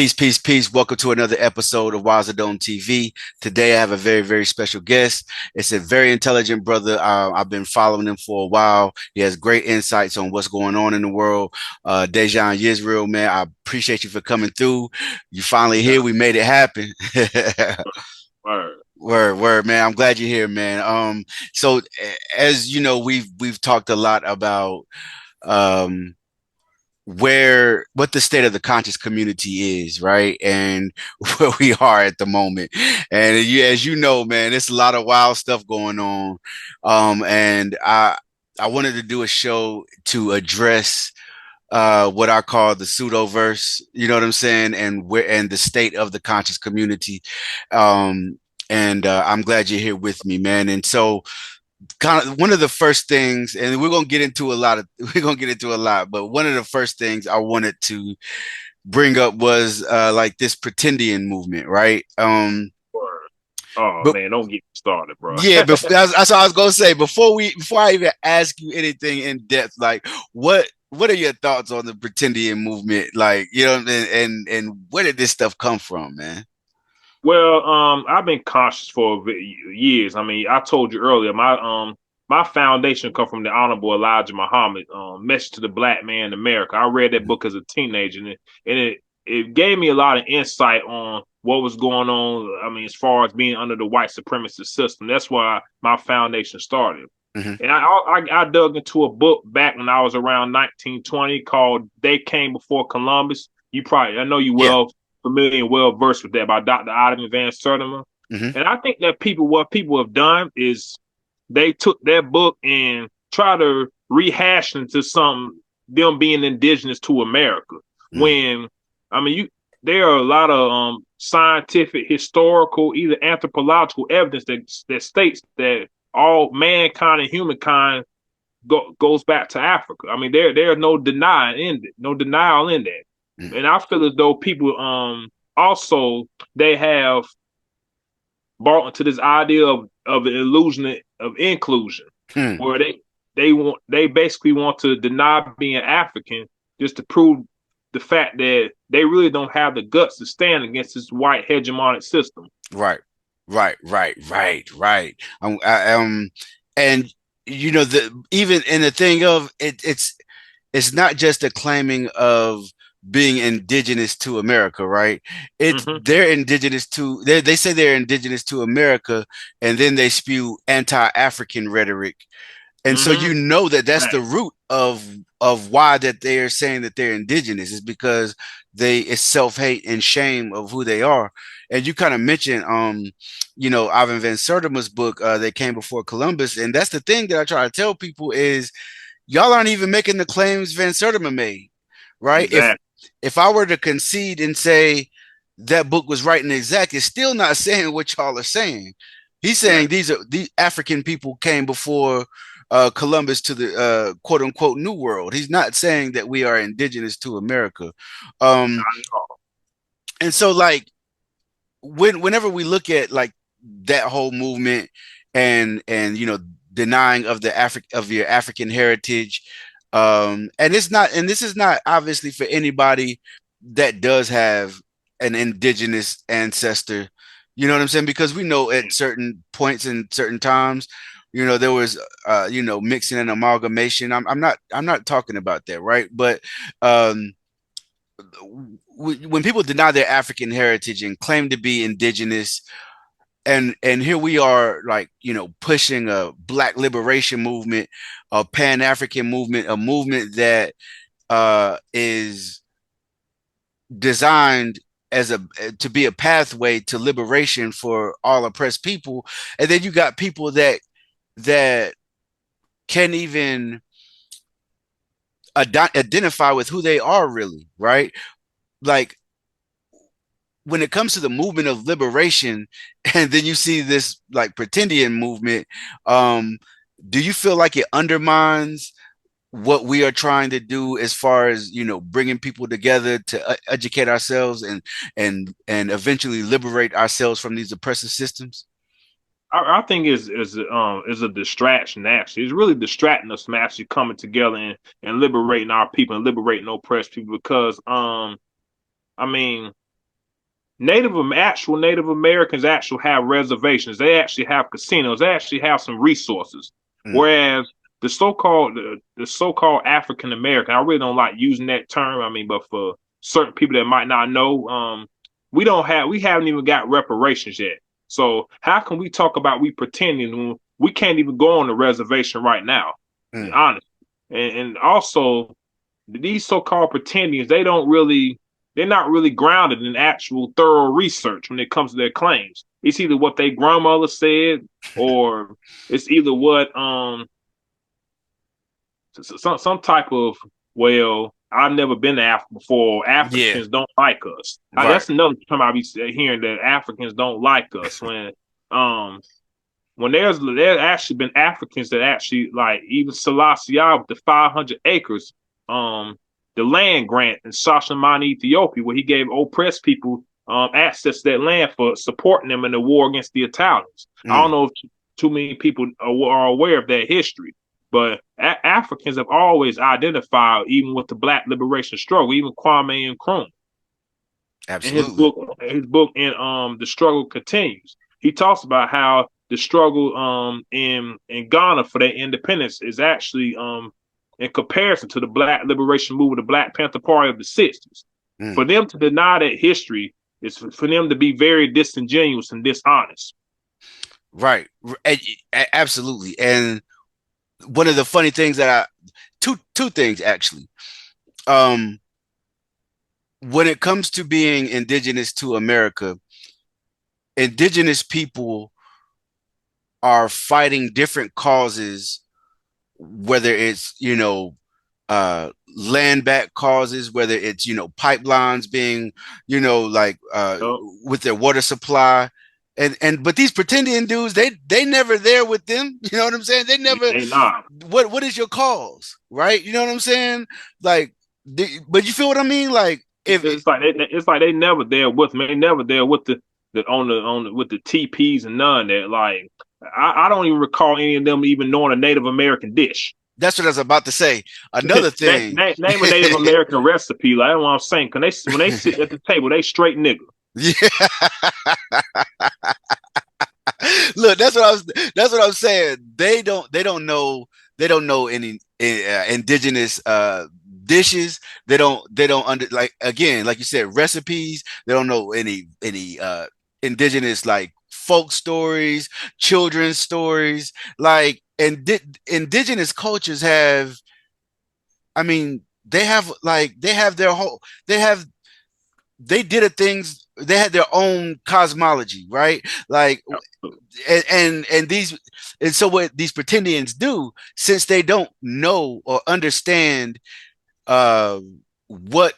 Peace, peace, peace. Welcome to another episode of Wazadome TV. Today, I have a very, very special guest. It's a very intelligent brother. I've been following him for a while. He has great insights on what's going on in the world. Desjon Yisrael, man, I appreciate you for coming through. You finally Yeah, here. We made it happen. word. Word, word, man. I'm glad you're here, man. So as you know, we've talked a lot about um what the state of the conscious community is, right? And where we are at the moment. And as you know, man, there's a lot of wild stuff going on. And I wanted to do a show to address what I call the pseudoverse, you know what I'm saying, and the state of the conscious community. And I'm glad you're here with me, man. And so kind of one of the first things, and we're gonna get into a lot, but one of the first things I wanted to bring up was like this pretendian movement, right? Word. Oh But man, don't get me started, bro. yeah, that's what I was gonna say. Before I even ask you anything in depth, like what are your thoughts on the pretendian movement? Like, you know, and where did this stuff come from, man? Well, I've been conscious for years. I mean, I told you earlier, my foundation come from the Honorable Elijah Muhammad, Message to the Black Man in America. I read that book as a teenager, and it gave me a lot of insight on what was going on. I mean, as far as being under the white supremacist system, that's why my foundation started. Hmm. And I dug into a book back when I was around 1920 called "They Came Before Columbus." I know you Yeah. well familiar and well versed with that by Dr. Ottoman Van Sertima. Hmm. And I think that what people have done is they took that book and try to rehash into them being indigenous to America. Hmm. When I mean, there are a lot of scientific, historical, either anthropological evidence that states that all mankind and humankind goes back to Africa. I mean, there's no denial in that. And I feel as though people also they have bought into this idea of the illusion of inclusion, Hmm. where they basically want to deny being African just to prove the fact that they really don't have the guts to stand against this white hegemonic system. Right, right. And you know the even in the thing of it's not just a claiming of being indigenous to America, right? It's Mm-hmm. they're indigenous to they say they're indigenous to America, and then they spew anti-African rhetoric, and so Mm-hmm. you know that that's the Right. root of why that they are saying that they're indigenous is because it's self-hate and shame of who they are. And you kind of mentioned you know, Ivan Van Sertima's book, They Came Before Columbus, and that's the thing that I try to tell people is y'all aren't even making the claims Van Sertima made, right? Exactly. If I were to concede and say that book was right and exact, it's still not saying what y'all are saying. He's saying Right. these African people came before Columbus to the quote unquote New World. He's not saying that we are indigenous to America. Um, Not at all. and so like whenever we look at like that whole movement and you know denying of the of your African heritage, and this is not obviously for anybody that does have an indigenous ancestor, you know what I'm saying, because we know at certain points in certain times, you know, there was you know, mixing and amalgamation. I'm not talking about that, right? But um when people deny their African heritage and claim to be indigenous, and here we are, like, you know, pushing a black liberation movement, a pan-African movement, a movement that is designed as a to be a pathway to liberation for all oppressed people. And then you got people that can't even identify with who they are really, right? Like when it comes to the movement of liberation, and then you see this like pretendian movement, um do you feel like it undermines what we are trying to do as far as, you know, bringing people together to educate ourselves and eventually liberate ourselves from these oppressive systems? I think is a distraction. Actually, it's really distracting us from actually coming together and liberating our people and liberating oppressed people. Because I mean, actual Native Americans actually have reservations. They actually have casinos. They actually have some resources. Mm, Whereas the so-called African American, I really don't like using that term. I mean, but for certain people that might not know, we haven't even got reparations yet. So how can we talk about we pretending when we can't even go on the reservation right now? mm. Honest. And also these so-called pretendians, they're not really grounded in actual thorough research when it comes to their claims. It's either what their grandmother said, or it's either what some type of, well, I've never been to Africa before. Yeah, Africans don't like us. right. That's another time I be hearing that Africans don't like us um when there's actually been Africans that actually, like, even Selassie with the 500 acres, the land grant in Shashamane, Ethiopia, where he gave oppressed people access to that land for supporting them in the war against the Italians. I don't Mm, know if too many people are aware of that history, but Africans have always identified, even with the Black liberation struggle, even Kwame Nkrumah in absolutely. his book in The Struggle Continues. He talks about how the struggle in Ghana for their independence is actually in comparison to the Black liberation movement, the Black Panther Party of the 60s. For Mm, them to deny that history is for them to be very disingenuous and dishonest. right. Absolutely. And one of the funny things that two things actually. Um, when it comes to being indigenous to America, indigenous people are fighting different causes, whether it's, land back causes, whether it's, pipelines being, like So with their water supply. And but these pretending dudes, they never there with them. You know what I'm saying? They never. they not. What is your cause, right? You know what I'm saying? Like, but you feel what I mean? Like, if It's like they never there with me. They never there with with the TPs and none of that. Like I don't even recall any of them even knowing a Native American dish. that's what I was about to say. Another thing. Name a Native American recipe. Like, that's what I'm saying. Cause when they sit at the table, they straight nigga. Yeah. Look, that's what I'm saying. They don't know any indigenous dishes. They don't under, like, again, like you said, recipes. They don't know any indigenous, like, folk stories, children's stories. Like, and indigenous cultures have, I mean, they have their whole, they did a things, they had their own cosmology, right? Like, and so what these pretendians do, since they don't know or understand uh what,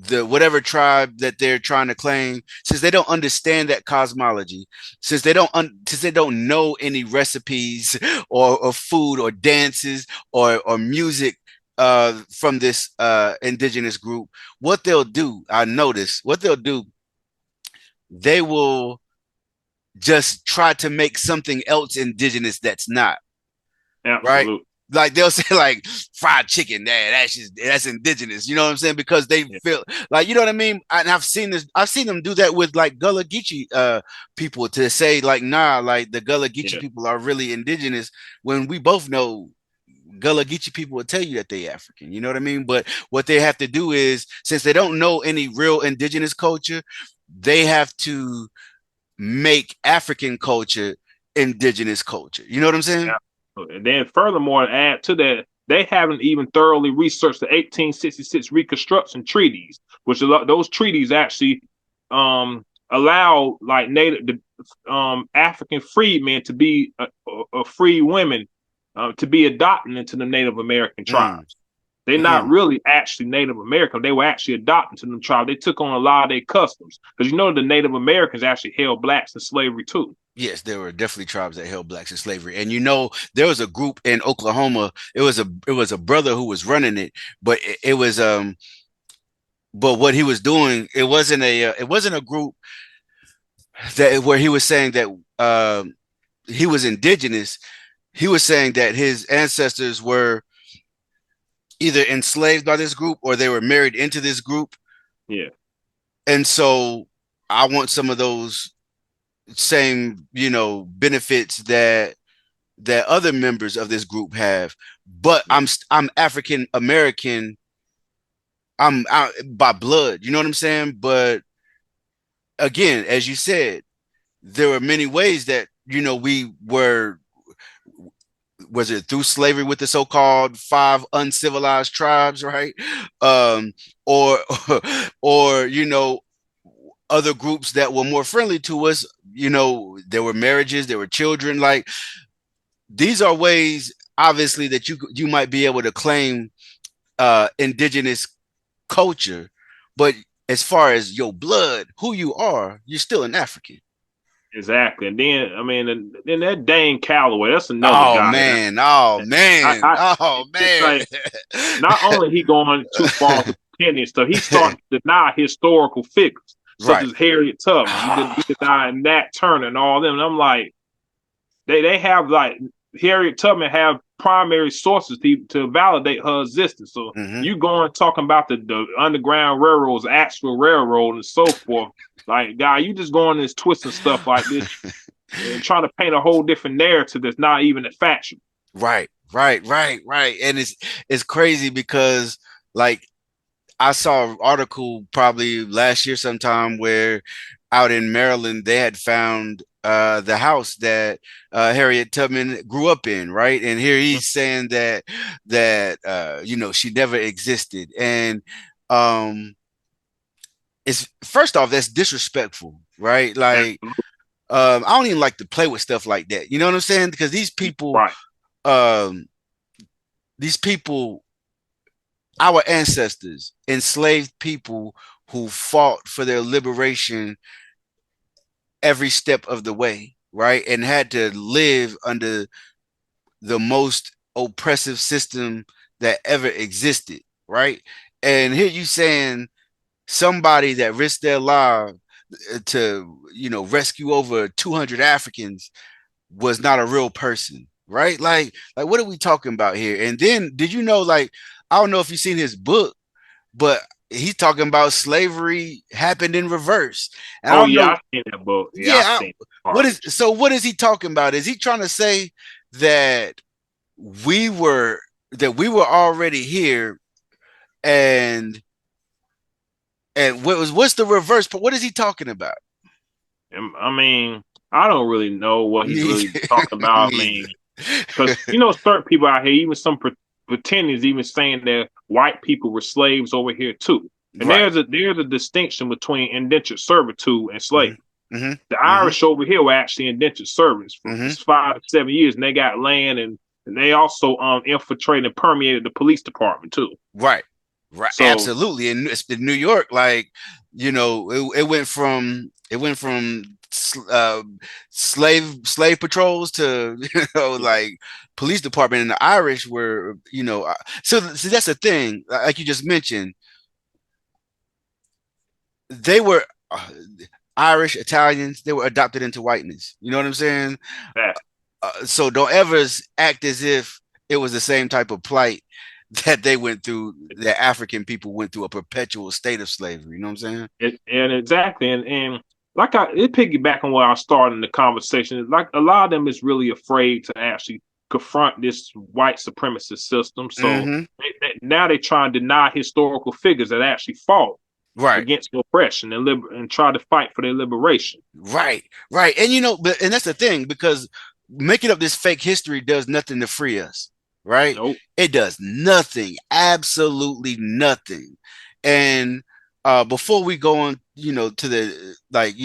the whatever tribe that they're trying to claim, since they don't understand that cosmology, since they don't know any recipes or food or dances or music from this indigenous group, what they'll do, I notice what they'll do, they will just try to make something else indigenous that's not, right? Absolute. Like, they'll say, like, fried chicken, that's indigenous. You know what I'm saying? Because they Yeah, feel like, you know what I mean. And I've seen them do that with, like, Gullah Geechee people, to say, like, nah, like, the Gullah Geechee yeah, people are really indigenous, when we both know Gullah Geechee people will tell you that they African. You know what I mean? But what they have to do is, since they don't know any real indigenous culture, they have to make African culture indigenous culture. You know what I'm saying? absolute. And then furthermore, add to that, they haven't even thoroughly researched the 1866 Reconstruction treaties, which those treaties actually allow, like, native African freedmen to be free women to be adopted into the Native American Mm, tribes. They're not mm. really actually Native American. They were actually adopted to them tribes. They took on a lot of their customs, because the Native Americans actually held blacks in slavery too. Yes, there were definitely tribes that held blacks in slavery. And, there was a group in Oklahoma. It was a brother who was running it, but but what he was doing, it wasn't a group that where he was saying that he was indigenous. He was saying that his ancestors were either enslaved by this group or they were married into this group. Yeah, And so I want some of those same, benefits that other members of this group have. But I'm African American. By blood, you know what I'm saying? But again, as you said, there were many ways that, we were, was it through slavery with the so-called five uncivilized tribes, right? Um, or or other groups that were more friendly to us. There were marriages, there were children. Like, these are ways, obviously, that you might be able to claim indigenous culture, but as far as your blood, who you are, you're still an African. Exactly. And then I mean, and then that Dane Calloway, that's another Oh guy. man, oh man, I oh it's man. like not only he going too far with pretending stuff, he starting to deny historical figures such Right. as Harriet Tubman. He denied Nat Turner and all them. And I'm like, they have like Harriet Tubman have primary sources to validate her existence. So Hmm. you going talking about the Underground Railroad's actual railroad and so forth. Like, guy, you just going this twisting stuff like this and trying to paint a whole different narrative that's not even a factual. Right, right. And it's crazy because, like, I saw an article probably last year sometime where out in Maryland they had found the house that Harriet Tubman grew up in, right? And here he's saying that she never existed. And um it's, first off, that's disrespectful, right? Like, I don't even like to play with stuff like that. You know what I'm saying? Because Right. um these people, our ancestors, enslaved people who fought for their liberation every step of the way, right? And had to live under the most oppressive system that ever existed, right? And here you saying somebody that risked their life to, rescue over 200 Africans was not a real person, right? Like what are we talking about here? And then did you know, like, I don't know if you've seen his book, but he's talking about slavery happened in reverse. And I Oh don't yeah, know. I've seen that book. Yeah, Yeah, I've seen what part. is so? What is he talking about? Is he trying to say that we were we were already here, and what's the reverse? But what is he talking about? And, I mean, I don't really know what he's Me, really talking about. I me mean, because either. certain people out here, even some pretenders, even saying that white people were slaves over here too. And Right. there's a distinction between indentured servitude and Hmm. slavery. Hmm. The Hmm. Irish over here were actually indentured servants for Hmm. 5 to 7 years, and they got land and they also infiltrated and permeated the police department too. Right. Right. So Absolutely. And it's in New York, like, it went from slave patrols to like police department. And the Irish were, so that's the thing, like you just mentioned, they were Irish Italians, they were adopted into whiteness, you know what I'm saying? that So don't ever act as if it was the same type of plight that they went through, that African people went through, a perpetual state of slavery. You know what I'm saying? and exactly and like it piggyback on where I started in the conversation. Like a lot of them is really afraid to actually confront this white supremacist system. So Mm-hmm. now they try and deny historical figures that actually fought Right. against oppression and try to fight for their liberation. Right. Right. And but that's the thing, because making up this fake history does nothing to free us. Right. Nope. It does nothing, absolutely nothing. And before we go on, to the, like,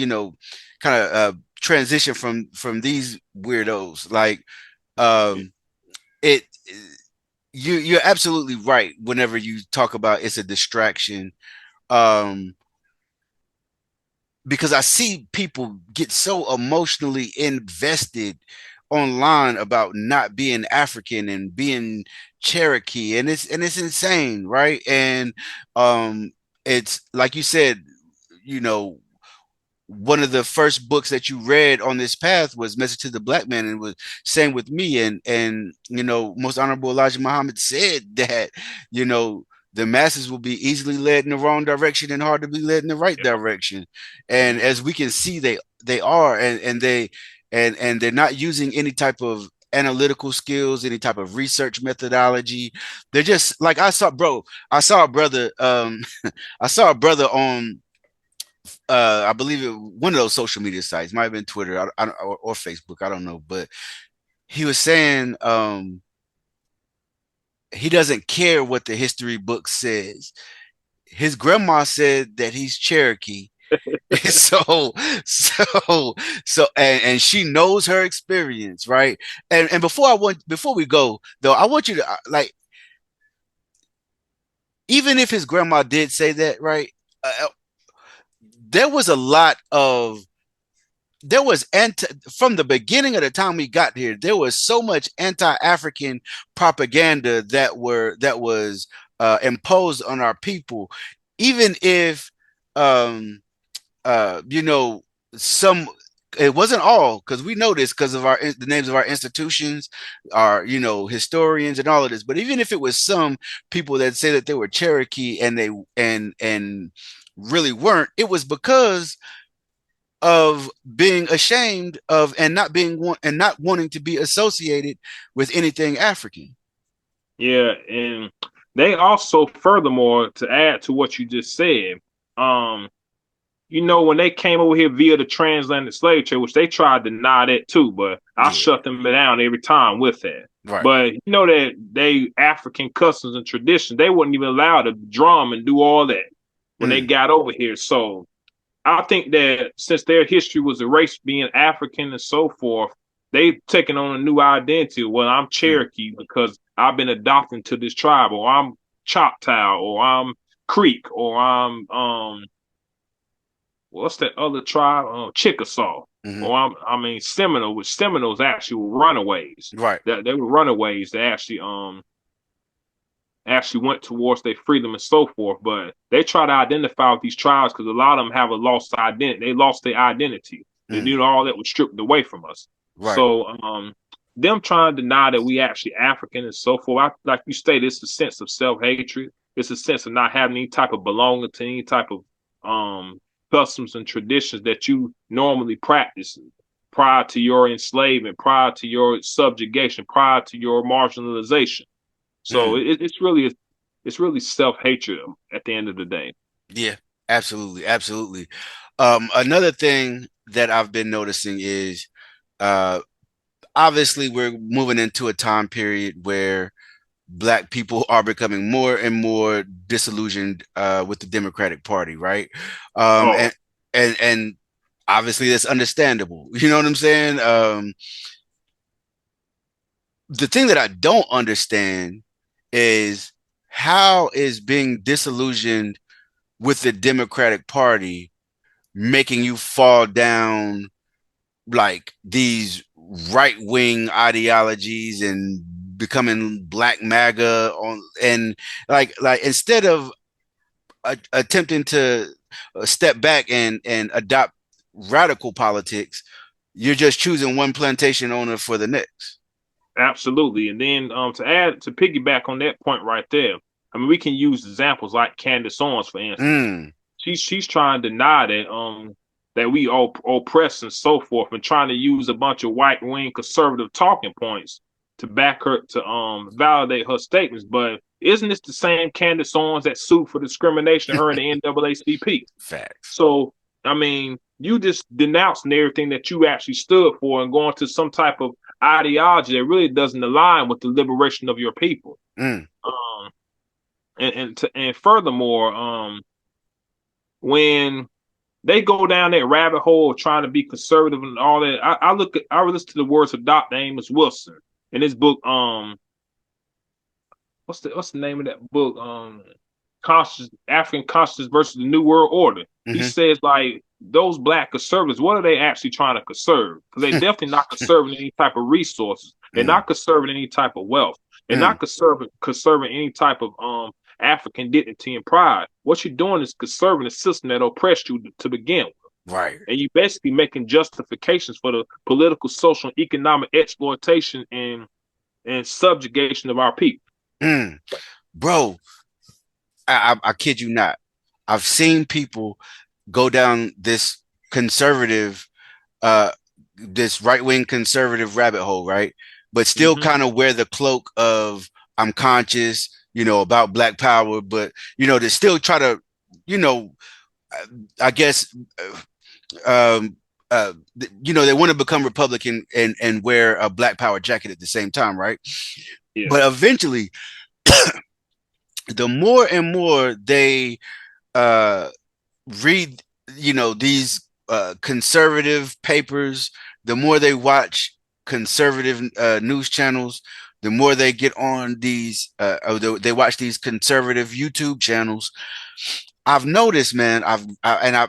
kind of transition from these weirdos, like, um it you're absolutely right whenever you talk about it's a distraction, um because I see people get so emotionally invested online about not being African and being Cherokee, and it's insane, right? And it's like you said, you know one of the first books that you read on this path was Message to the Black Man, and it was same with me. And most honorable Elijah Muhammad said that, you know the masses will be easily led in the wrong direction and hard to be led in the right Yeah. direction. And as we can see, they are, and they're not using any type of analytical skills, any type of research methodology. They're just like I saw a brother, I saw a brother on I believe one of those social media sites, might have been Twitter or Facebook, I don't know, but he was saying he doesn't care what the history book says. His grandma said that he's Cherokee. so so and she knows her experience, right? And before we go though, I want you to like, even if his grandma did say that, right? There was a lot of there was anti from the beginning of the time we got here. There was so much anti-African propaganda that was imposed on our people, even if um, you know, some, it wasn't all, because we know this because of the names of our institutions, our, you know, historians and all of this. But even if it was some people that say that they were Cherokee and they and really weren't, it was because of being ashamed of and not not wanting to be associated with anything African. Yeah, and they also, furthermore, to add to what you just said, um, when they came over here via the transatlantic slave trade, which they tried to deny that too, but I Yeah. shut them down every time with that. Right. But that they African customs and traditions, they wouldn't even allow the drum and do all that when they Mm, got over here. So I think that since their history was erased being African and so forth, they've taken on a new identity. Well, I'm mm, Cherokee because I've been adopted to this tribe, or I'm Choctaw, or I'm Creek, or I'm what's that other tribe? Chickasaw. hmm. Or Seminole, which Seminoles actually were runaways. Right. That they were runaways that actually went towards their freedom and so forth. But they try to identify with these tribes because a lot of them have a lost identity. They lost their identity. And, Mm, all that was stripped away from us. right. So them trying to deny that we actually African and so forth, like you stated, it's a sense of self-hatred. It's a sense of not having any type of belonging to any type of um customs and traditions that you normally practice prior to your enslavement, prior to your subjugation, prior to your marginalization. So Mm, it's really self hatred at the end of the day. yeah. Absolutely. Absolutely. Another thing that I've been noticing is uh obviously we're moving into a time period where black people are becoming more and more disillusioned with the Democratic Party, right? Um, Oh, and and obviously that's understandable. You know what I'm saying? The thing that I don't understand is how is being disillusioned with the Democratic Party making you fall down like these right wing ideologies and becoming black MAGA on, and like instead of attempting to step back and adopt radical politics, you're just choosing one plantation owner for the next. absolutely. And then to piggyback on that point right there, I mean we can use examples like Candace Owens, for instance. Mm, She's trying to deny that we all oppress and so forth, and trying to use a bunch of white wing conservative talking points to back her to validate her statements. But isn't this the same Candace Owens that sued for discrimination, her and the NAACP? facts. So I mean, you just denouncing everything that you actually stood for and going to some type of ideology that really doesn't align with the liberation of your people. Mm, Um, and furthermore, when they go down that rabbit hole of trying to be conservative and all that. I listen to the words of Dr. Amos Wilson in his book. What's the name of that book? Conscious African Consciousness versus the New World Order. He hmm. says like those black conservatives, what are they actually trying to conserve? Because they definitely not conserving any type of resources. They're Mm, not conserving any type of wealth. They're mm, not conserving any type of African dignity and pride. What you're doing is conserving the system that oppressed you to begin with. right. And you basically making justifications for the political, social, and economic exploitation and subjugation of our people. Mm. Bro, I kid you not. I've seen people go down conservative, uh, this right wing conservative rabbit hole, right? But still Hmm. kind of wear the cloak of I'm conscious, about Black Power, but they still try to, you know, I guess, um, they want to become Republican and wear a Black Power jacket at the same time, right? Yeah, But eventually, the more and more they uh, read, these conservative papers, the more they watch conservative news channels, the more they get on these, they watch these conservative YouTube channels. I've noticed, man,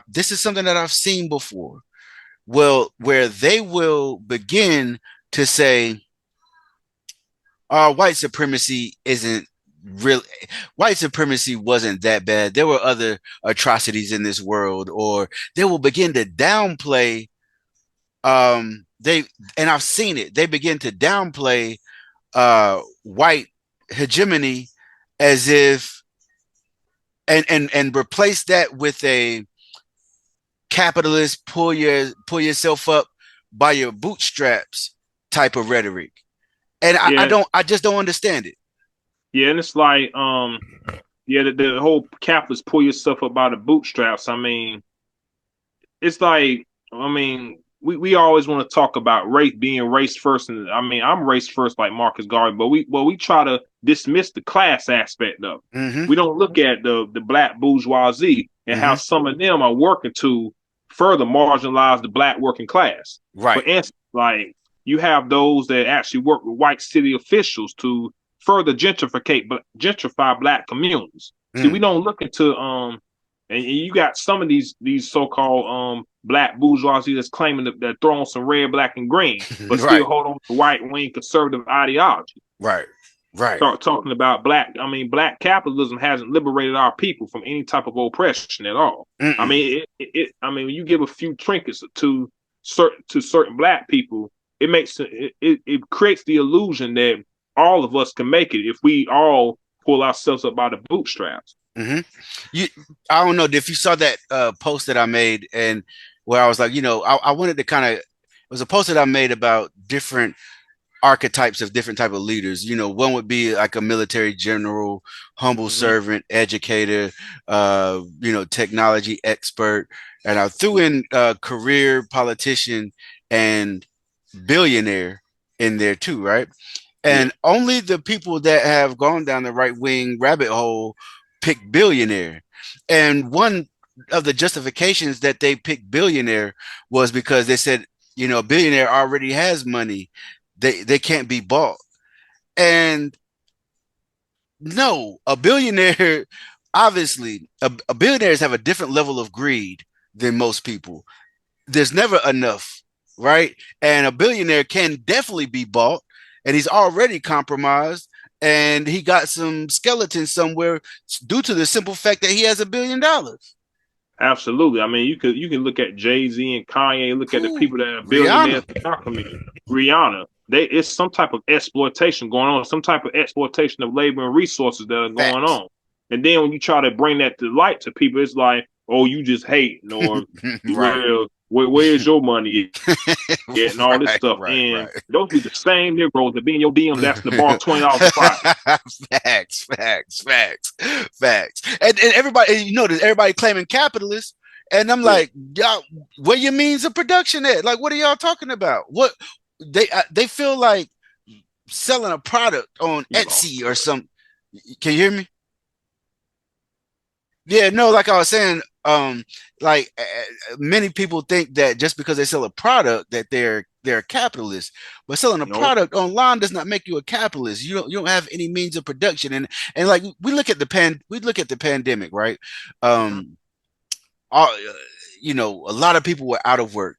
this is something that I've seen before. Well, where they will begin to say, white supremacy isn't real. White supremacy wasn't that bad. There were other atrocities in this world, or they will begin to downplay. They and I've seen it. They begin to downplay white hegemony as if and replace that with a capitalist pull yourself up by your bootstraps type of rhetoric. And I yeah, don't I just don't understand it. yeah. And it's like, yeah, the whole capitalist pull yourself up by the bootstraps. I mean, it's like, I mean, we always want to talk about race being race first, and I mean, I'm race first like Marcus Garvey, but we try to dismiss the class aspect of it. Mm-hmm. We don't look at the black bourgeoisie and how Mm-hmm. some of them are working to further marginalize the black working class. For Right. instance, like you have those that actually work with white city officials to further gentrify black communities. See, we Mm. don't look into and you got some of these so-called black bourgeoisie that's claiming that they're throwing some red, black, and green, but still Right. hold on to white wing conservative ideology. Right. Right. Start talking about black. I mean, black capitalism hasn't liberated our people from any type of oppression at all. I Mm-mm. mean, I mean, when you give a few trinkets to certain black people, it creates the illusion that all of us can make it if we all pull ourselves up by the bootstraps. Mm-hmm. You, I don't know if you saw that post that I made, and where I was like, I wanted to kind of. It was a post that I made about different archetypes of different type of leaders. One would be like a military general, humble Hmm. servant, educator, technology expert, and I threw in career politician and billionaire in there too, right? Yeah, And only the people that have gone down the right wing rabbit hole pick billionaire. And one of the justifications that they picked billionaire was because they said, a billionaire already has money. They can't be bought. And no, a billionaire, obviously, a billionaires have a different level of greed than most people. There's never enough, right? And a billionaire can definitely be bought, and he's already compromised, and he got some skeletons somewhere due to the simple fact that he has $1 billion. absolutely. I mean, you can look at Jay-Z and Kanye, look at the Whew, people that are billionaires Rihanna, in our community. Rihanna, it's some type of exploitation going on, some type of exploitation of labor and resources that are going facts. on. And then when you try to bring that to light to people, it's like, oh, you just hate, or Right. where's your money and all this Right, stuff. right, And right. those be the same Negroes that be in your DMs asking to borrow $20 a Friday. Facts, facts, facts, facts. And everybody, everybody claiming capitalists. And I'm Yeah, like, y'all, where your means of production at? Like, what are y'all talking about? What they feel like selling a product on you lost. Etsy or some. Can you hear me? Yeah, no, like I was saying, like many people think that just because they sell a product that they're a capitalist, but selling a Nope. product online does not make you a capitalist. You don't have any means of production, and like we look at the pandemic, right? Mm-hmm. Um, all, a lot of people were out of work.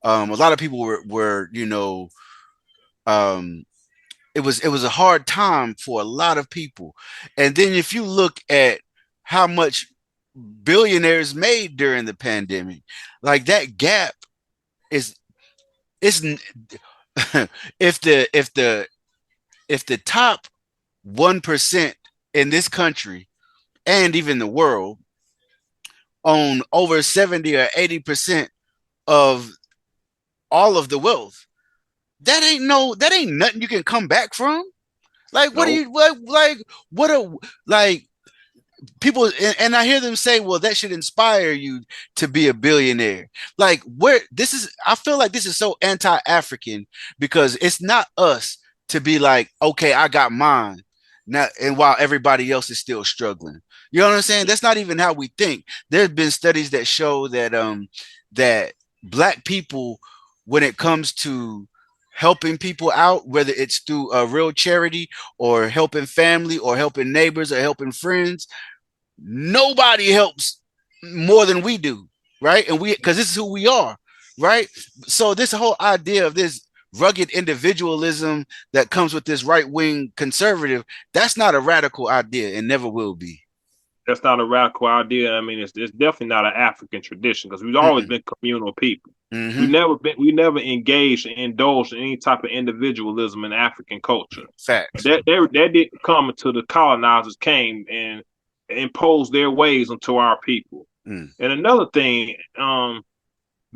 A lot of people were um, it was a hard time for a lot of people, and then if you look at how much billionaires made during the pandemic. Like that gap is it's if the top 1% in this country and even the world own over 70 or 80% of all of the wealth. That ain't nothing you can come back from. Like what do No, you like what a like people and I hear them say, well, that should inspire you to be a billionaire. Like where this is I feel like this is so anti-African because it's not us to be like, okay, I got mine. Now and while everybody else is still struggling. You know what I'm saying? That's not even how we think. There's been studies that show that black people, when it comes to helping people out, whether it's through a real charity or helping family or helping neighbors or helping friends, nobody helps more than we do, right? And we, because this is who we are, right? So this whole idea of this rugged individualism that comes with this right wing conservative, that's not a radical idea and never will be. that's not a radical idea. I mean, it's definitely not an African tradition because we've always Mm-mm. been communal people. Mm-hmm. We never engaged and indulged in any type of individualism in African culture. Facts. That didn't come until the colonizers came and imposed their ways onto our people. Mm. And another thing,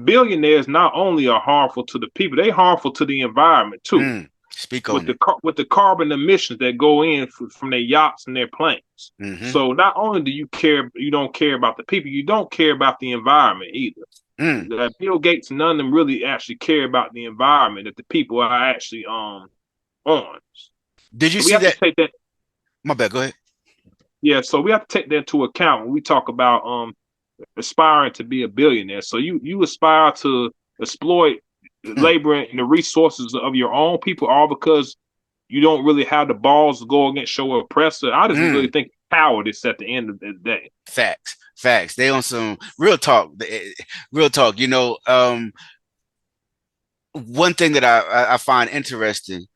billionaires not only are harmful to the people, they harmful to the environment too. Mm. Speak on it. With the carbon emissions that go in from their yachts and their planes. Mm-hmm. So not only do you don't care about the people, you don't care about the environment either. Mm. Bill Gates and none of them really actually care about the environment that the people are actually on. Did you So we see have to that? take that. My bad. Go ahead. Yeah, so we have to take that into account when we talk about aspiring to be a billionaire. So you aspire to exploit Mm. labor and the resources of your own people, all because you don't really have the balls to go against your oppressor. I just really Mm. think cowardice at the end of the day. Facts. Facts. They on some real talk. Real talk. One thing that I find interesting,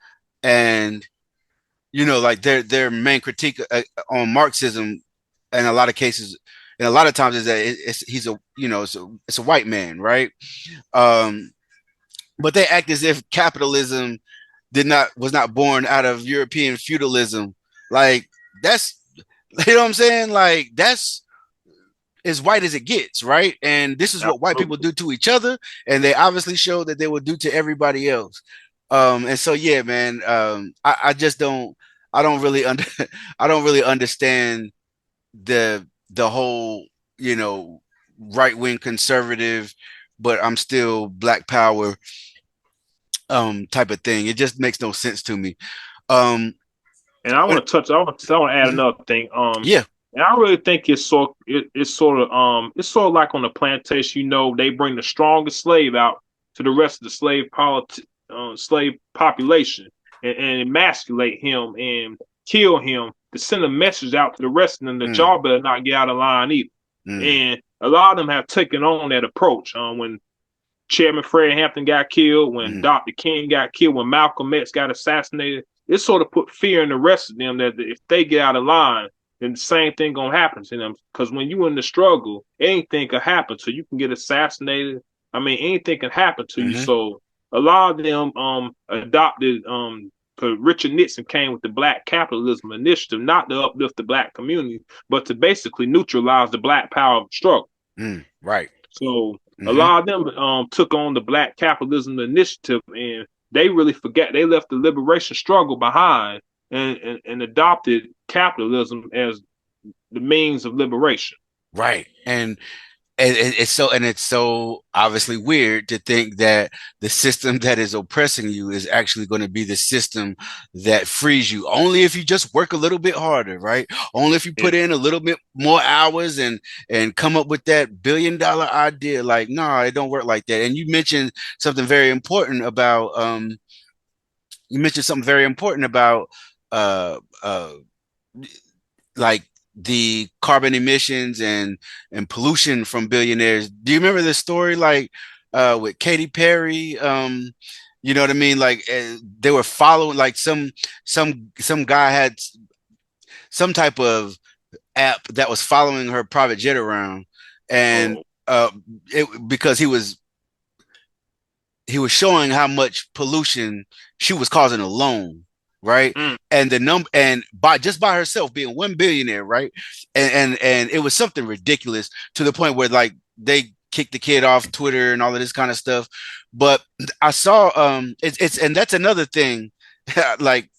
and like their main critique on Marxism, in a lot of cases, and a lot of times is that he's a it's a white man, right? Um, but they act as if capitalism did not was not born out of European feudalism. Like that's you know what I'm saying? Like that's as white as it gets, right? And this is what white people Absolutely. do to each other, and they obviously show that they will do to everybody else. And so yeah, man, I just don't I don't really under I don't really understand the whole, right wing conservative, but I'm still black power type of thing. It just makes no sense to me. Um And I but want to touch. I want to add another thing. yeah. And I really think it's sort of like on the plantation. They bring the strongest slave out to the rest of the slave population and emasculate him and kill him to send a message out to the rest of them that Mm, y'all better not get out of line either. mm, And a lot of them have taken on that approach. When Chairman Fred Hampton got killed, when mm, Dr. King got killed, when Malcolm X got assassinated, it sort of put fear in the rest of them that if they get out of line, then the same thing gonna happen to them. Because when you in the struggle, anything could happen. So you can get assassinated. I mean, anything can happen to you. mm-hmm, So a lot of them adopted Richard Nixon came with the Black Capitalism Initiative, not to uplift the Black community, but to basically neutralize the Black power struggle. right. So a Mm-hmm, lot of them took on the Black Capitalism Initiative, and they really forget they left the liberation struggle behind and adopted capitalism as the means of liberation. right. And it's so obviously weird to think that the system that is oppressing you is actually going to be the system that frees you only if you just work a little bit harder, right? Only if you Yeah. put in a little bit more hours and come up with that $1 billion idea. Like, no, it don't work like that. And something very important about you mentioned something very important about uh uh like the carbon emissions and pollution from billionaires. Do you remember the story like with Katy Perry? You know what I mean? Like they were following like some guy had some type of app that was following her private jet around, and Oh, uh, because he was showing how much pollution she was causing alone. right? Mm, And the number, and by just by herself being one billionaire, right? And it was something ridiculous to the point where like they kicked the kid off Twitter and all of this kind of stuff. But I saw it's and that's another thing like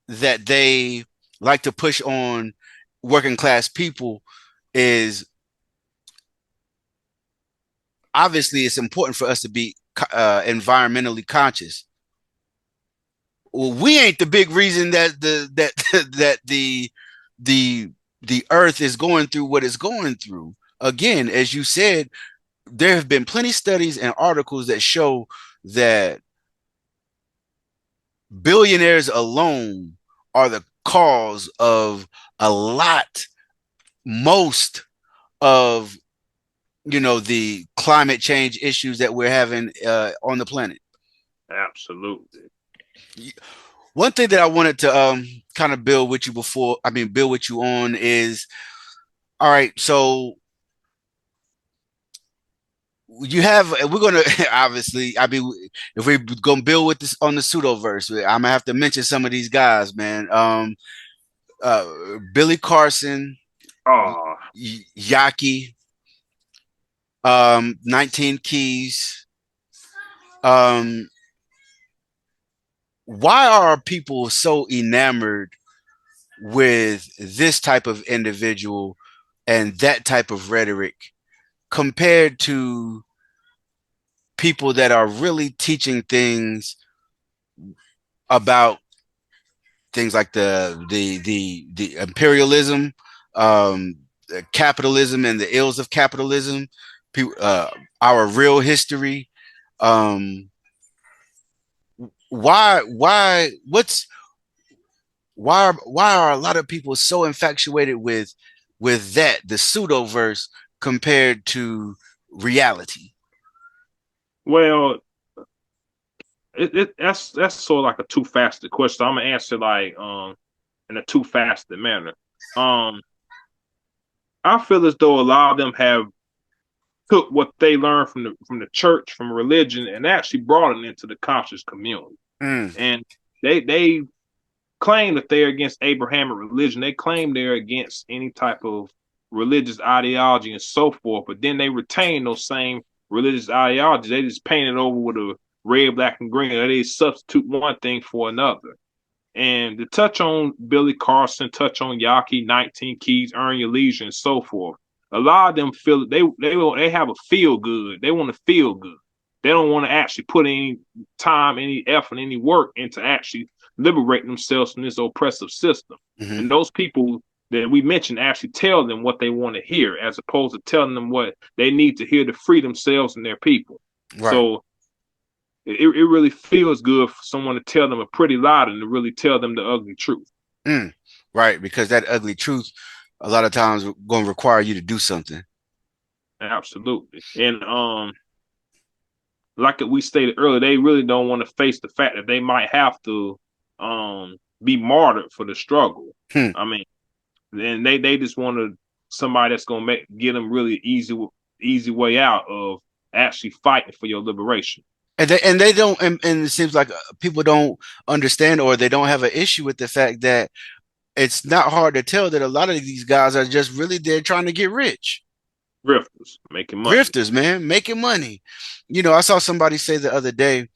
that they like to push on working class people is obviously it's important for us to be environmentally conscious. Well, we ain't the big reason that that the the earth is going through what it's going through. Again, as you said, there have been plenty of studies and articles that show that billionaires alone are the cause of a lot, most of the climate change issues that we're having on the planet. absolutely. One thing that I wanted to kind of build with you build with you on is, all right, so you have we're gonna obviously, I mean, if we're gonna build with this on the Pseudoverse, I'm gonna have to mention some of these guys, man. Uh Billy Carson, Oh, Yaki, 19 Keys. Um why are people so enamored with this type of individual and that type of rhetoric compared to people that are really teaching things about things like the imperialism, um, capitalism, and the ills of capitalism, our real history. Um, what's why are a lot of people so infatuated with that the pseudoverse compared to reality? well, that's sort of like a two faceted question. I'm gonna answer like in a two faceted manner. Um, I feel as though a lot of them have took what they learned from the church, from religion, and actually brought it into the conscious community. Mm, And they claim that they're against Abrahamic religion. They claim they're against any type of religious ideology and so forth. But then they retain those same religious ideologies. They just paint it over with a red, black, and green. They substitute one thing for another. And to touch on Billy Carson, touch on Yaki, 19 Keys, Earn Your Leisure, and so forth. A lot of them feel they have a feel good. They want to feel good. They don't want to actually put any time, any effort, any work into actually liberating themselves from this oppressive system. hmm. And those people that we mentioned actually tell them what they want to hear, as opposed to telling them what they need to hear to free themselves and their people. Right. So it really feels good for someone to tell them a pretty lie and to really tell them the ugly truth. Mm, right, because that ugly truth a lot of times going to require you to do something. Absolutely. And like we stated earlier, they really don't want to face the fact that they might have to be martyred for the struggle. Hmm. I mean, and they just want to somebody that's gonna get them really easy way out of actually fighting for your liberation. And they don't, and it seems like people don't understand, or they don't have an issue with the fact that it's not hard to tell that a lot of these guys are just really there trying to get rich. Grifters making money. Grifters, man, making money. I saw somebody say the other day,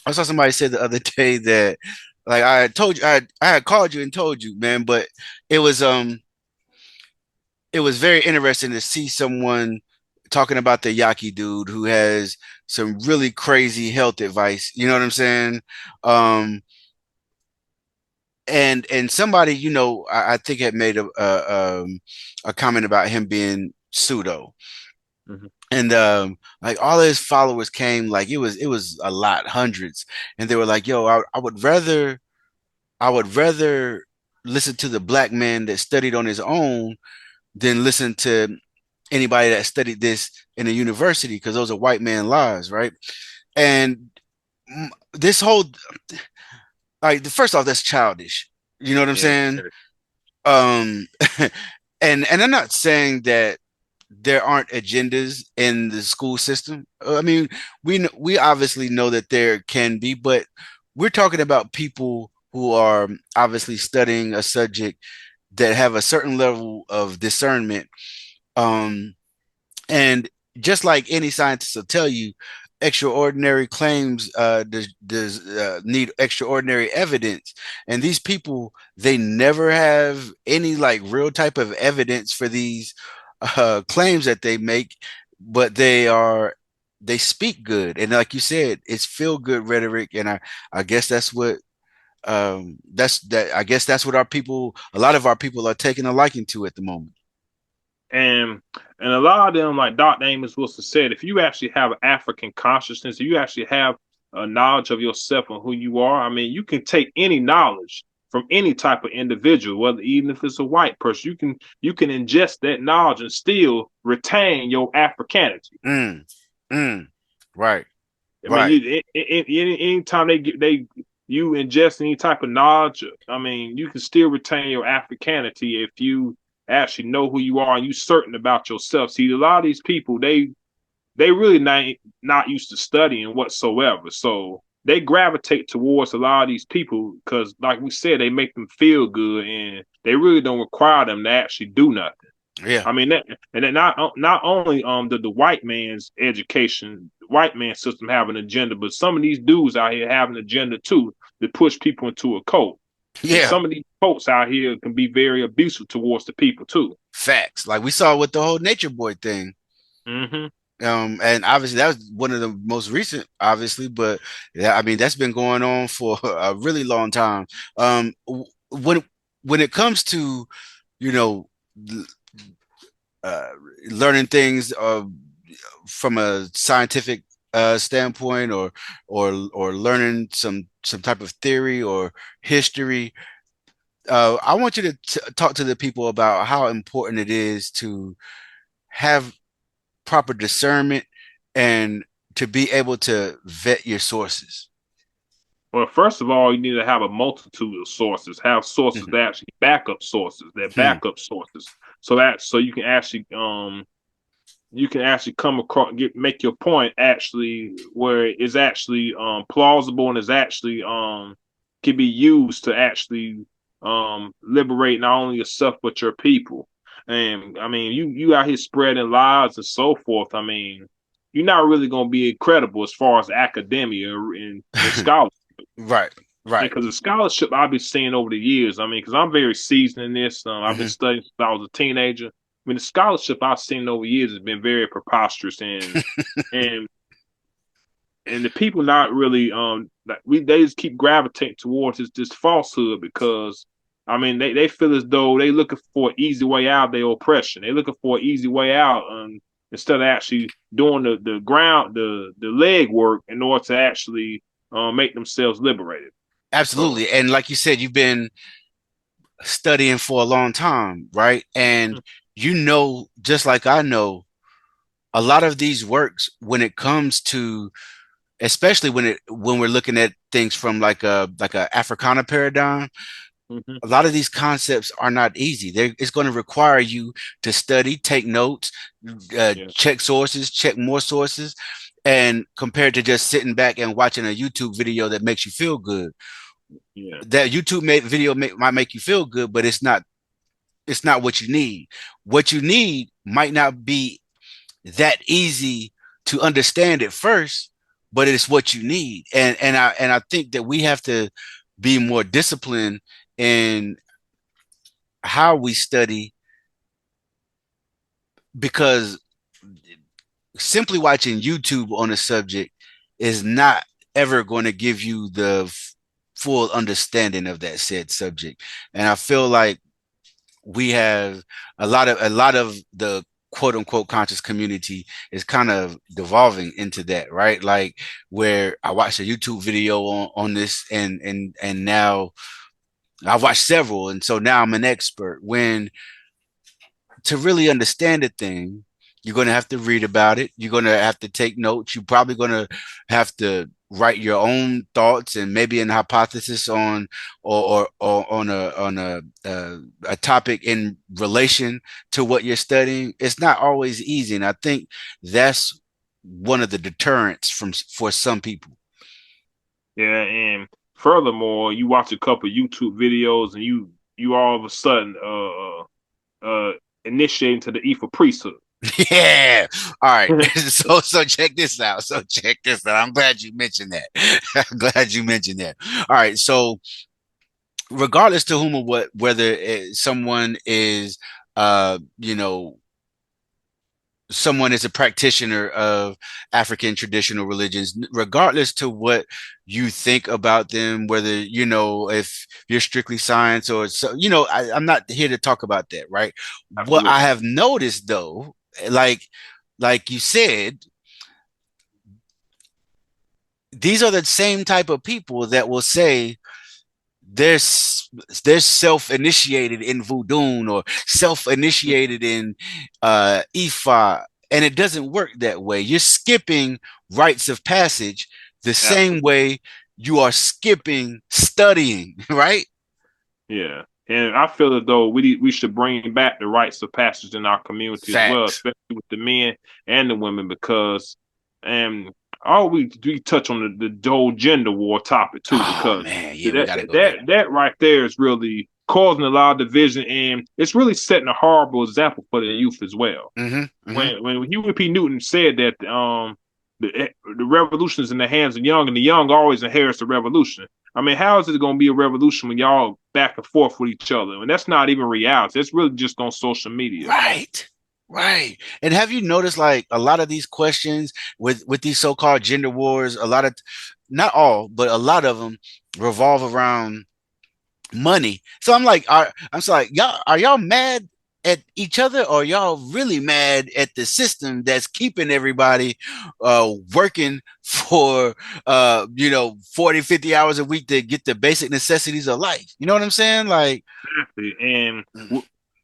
that like I had told you, I had called you and told you, man, but it was it was very interesting to see someone talking about the Yaki dude who has some really crazy health advice. You know what I'm saying? Um, and somebody, I think had made a comment about him being pseudo, Mm-hmm. and like all his followers came, like it was a lot, hundreds, and they were like, "Yo, I would rather listen to the black man that studied on his own than listen to anybody that studied this in a university, because those are white man lies, right?" And this whole, like, first off, that's childish. You know what I'm Yeah. saying? Um, and I'm not saying that there aren't agendas in the school system. I mean, we obviously know that there can be, but we're talking about people who are obviously studying a subject that have a certain level of discernment. Um, and just like any scientist will tell you, extraordinary claims need extraordinary evidence. And these people, they never have any like real type of evidence for these claims that they make, but they speak good. And like you said, it's feel good rhetoric. And I guess I guess that's what a lot of our people are taking a liking to at the moment. And a lot of them, like Dr. Amos Wilson said, if you actually have African consciousness, if you actually have a knowledge of yourself and who you are, I mean, you can take any knowledge from any type of individual, whether even if it's a white person, you can ingest that knowledge and still retain your Africanity. Mm, mm, right, I mean, right. anytime you ingest any type of knowledge, I mean, you can still retain your Africanity if you actually know who you are and you certain about yourself. See, a lot of these people, they really not used to studying whatsoever, so they gravitate towards a lot of these people because, like we said, they make them feel good and they really don't require them to actually do nothing. Yeah, I mean that, and then not only the white man's education, white man system have an agenda, but some of these dudes out here have an agenda too that push people into a cult. And yeah. some of these cults out here can be very abusive towards the people too. Facts. Like we saw with the whole Nature Boy thing. Mm-hmm. And obviously that was one of the most recent, obviously, but yeah, I mean that's been going on for a really long time. When it comes to, you know, uh, learning things from a scientific standpoint, or learning some type of theory or history, I want you to talk to the people about how important it is to have proper discernment and to be able to vet your sources. Well, first of all, you need to have a multitude of sources. Have sources Mhm. that actually backup sources. That Hmm. backup sources. So you can actually come across make your point actually where it's actually plausible and is actually can be used to actually liberate not only yourself but your people. And I mean, you out here spreading lies and so forth. I mean, you're not really going to be credible as far as academia and scholarship. Right, right. Because the scholarship I've been seeing over the years, I mean, because I'm very seasoned in this. I've been Hmm. studying since I was a teenager. I mean, the scholarship I've seen over years has been very preposterous, and and the people not really like they just keep gravitating towards this falsehood because I mean they feel as though they looking for an easy way out of their oppression. They looking for an easy way out instead of actually doing the leg work in order to actually make themselves liberated. So. Absolutely. And like you said, you've been studying for a long time, right? And you know, just like I know, a lot of these works, when it comes to, especially when we're looking at things from like a Africana paradigm, Mm-hmm. a lot of these concepts are not easy. It's going to require you to study, take notes, Yeah, check sources, check more sources, and compared to just sitting back and watching a YouTube video that makes you feel good. yeah, That YouTube might make you feel good, but it's not what you need. What you need might not be that easy to understand at first, but it's what you need. And I think that we have to be more disciplined in how we study, because simply watching YouTube on a subject is not ever going to give you the full understanding of that said subject. And I feel like we have a lot of the quote unquote conscious community is kind of devolving into that, right? Like where I watched a YouTube video on this, and now I've watched several, and so now I'm an expert. When to really understand a thing, you're going to have to read about it. You're going to have to take notes. You're probably going to have to write your own thoughts and maybe an hypothesis on, or on a topic in relation to what you're studying. It's not always easy, and I think that's one of the deterrents for some people. yeah. And furthermore, you watch a couple YouTube videos and you all of a sudden uh initiate into the Ether priesthood. Yeah. All right. So check this out. So check this out. I'm glad you mentioned that. I'm glad you mentioned that. All right. So regardless to whom or what, whether someone is, you know, someone is a practitioner of African traditional religions, regardless to what you think about them, whether, you know, if you're strictly science or so, you know, I'm not here to talk about that, right? What I Absolutely. have noticed though, like, like you said, these are the same type of people that will say they're they're self-initiated in voodoo or self-initiated in Ifa, and it doesn't work that way. You're skipping rites of passage the same Absolutely. way you are skipping studying, right? Yeah. And I feel as though we should bring back the rites of passage in our community as well, Facts. especially with the men and the women, because and all we touch on the whole gender war topic too, Oh because man, yeah, we that got to go there. that right there is really causing a lot of division, and it's really setting a horrible example for the youth as well. Mm-hmm, mm-hmm. When Huey P. Newton said that the revolution is in the hands of young, and the young always inherits the revolution. I mean, how is it going to be a revolution when y'all back and forth with each other? And that's not even reality. It's really just on social media. Right. Right. And have you noticed like a lot of these questions with these so-called gender wars, a lot of, not all, but a lot of them revolve around money. So I'm like, I'm so like, y'all, are y'all mad at each other, or y'all really mad at the system that's keeping everybody working for you know, 40, 50 hours a week to get the basic necessities of life? You know what I'm saying? Like, And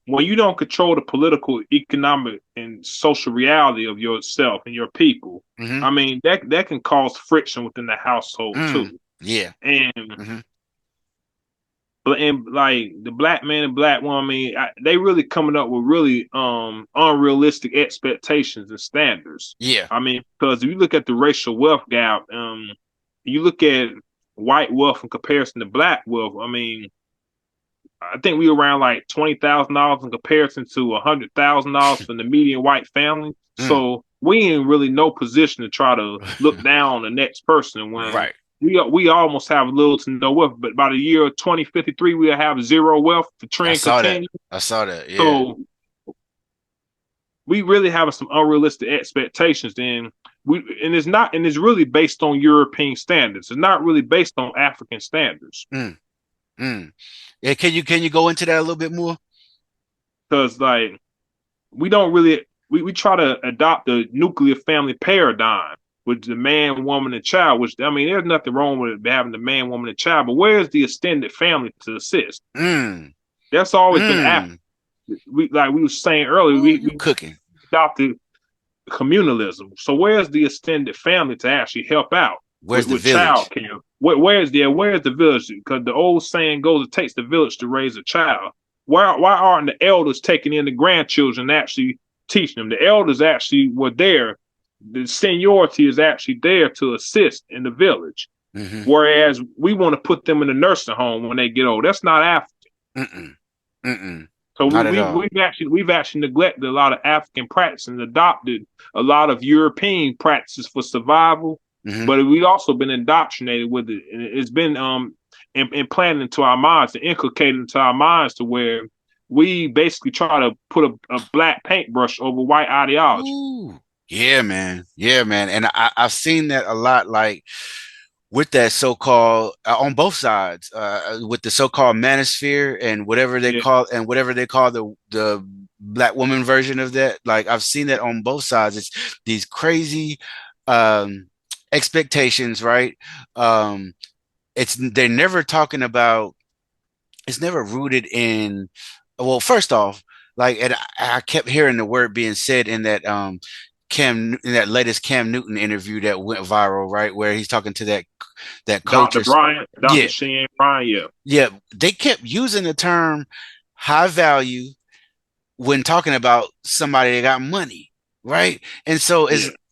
when you don't control the political, economic, and social reality of yourself and your people, mm-hmm, I mean that can cause friction within the household too. yeah. And Mm-hmm. and like the black man and black woman, I mean, they really coming up with really unrealistic expectations and standards. Yeah. I mean, because if you look at the racial wealth gap, you look at white wealth in comparison to black wealth. I mean, I think we were around like $20,000 in comparison to $100,000 for the median white family. Mm. So we ain't really no position to try to look down on the next person when Right. we almost have little to no wealth. But by the year 2053, we'll have zero wealth. The I trend saw that. continue. I saw that. Yeah. So we really have some unrealistic expectations. And it's really based on European standards. It's not really based on African standards. Mm. Mm. Yeah. Can you go into that a little bit more? Because like we don't really we try to adopt the nuclear family paradigm with the man, woman, and child, which I mean there's nothing wrong with having the man, woman, and child, but where's the extended family to assist? Mm. That's always been after Mm. we like we were saying earlier, Ooh, you we cooking? adopted communalism. So where's the extended family to actually help out Where's the with village? child care? Where's the village? Because the old saying goes, it takes the village to raise a child. Why aren't the elders taking in the grandchildren and actually teaching them? The elders actually were there. The seniority is actually there to assist in the village. Mm-hmm. Whereas we want to put them in a nursing home when they get old. That's not African. Mm-mm. Mm-mm. So Not at all. we've actually neglected a lot of African practice and adopted a lot of European practices for survival, Mm-hmm. but we also been indoctrinated with it, and it's been implanted into our minds and inculcated into our minds to where we basically try to put a black paintbrush over white ideology. Ooh. Yeah, man. Yeah, man. And I've seen that a lot, like with that so-called on both sides, with the so-called manosphere and Yeah, whatever they call the black woman version of that. Like I've seen that on both sides. It's these crazy um expectations, right? Um it's they're never talking about, it's never rooted in, well, first off, like, and I kept hearing the word being said in that in that latest Cam Newton interview that went viral, right, where he's talking to that coach Dr. or Bryant, Dr. yeah, Shane Bryant, yeah, yeah, they kept using the term high value when talking about somebody that got money, right? yeah,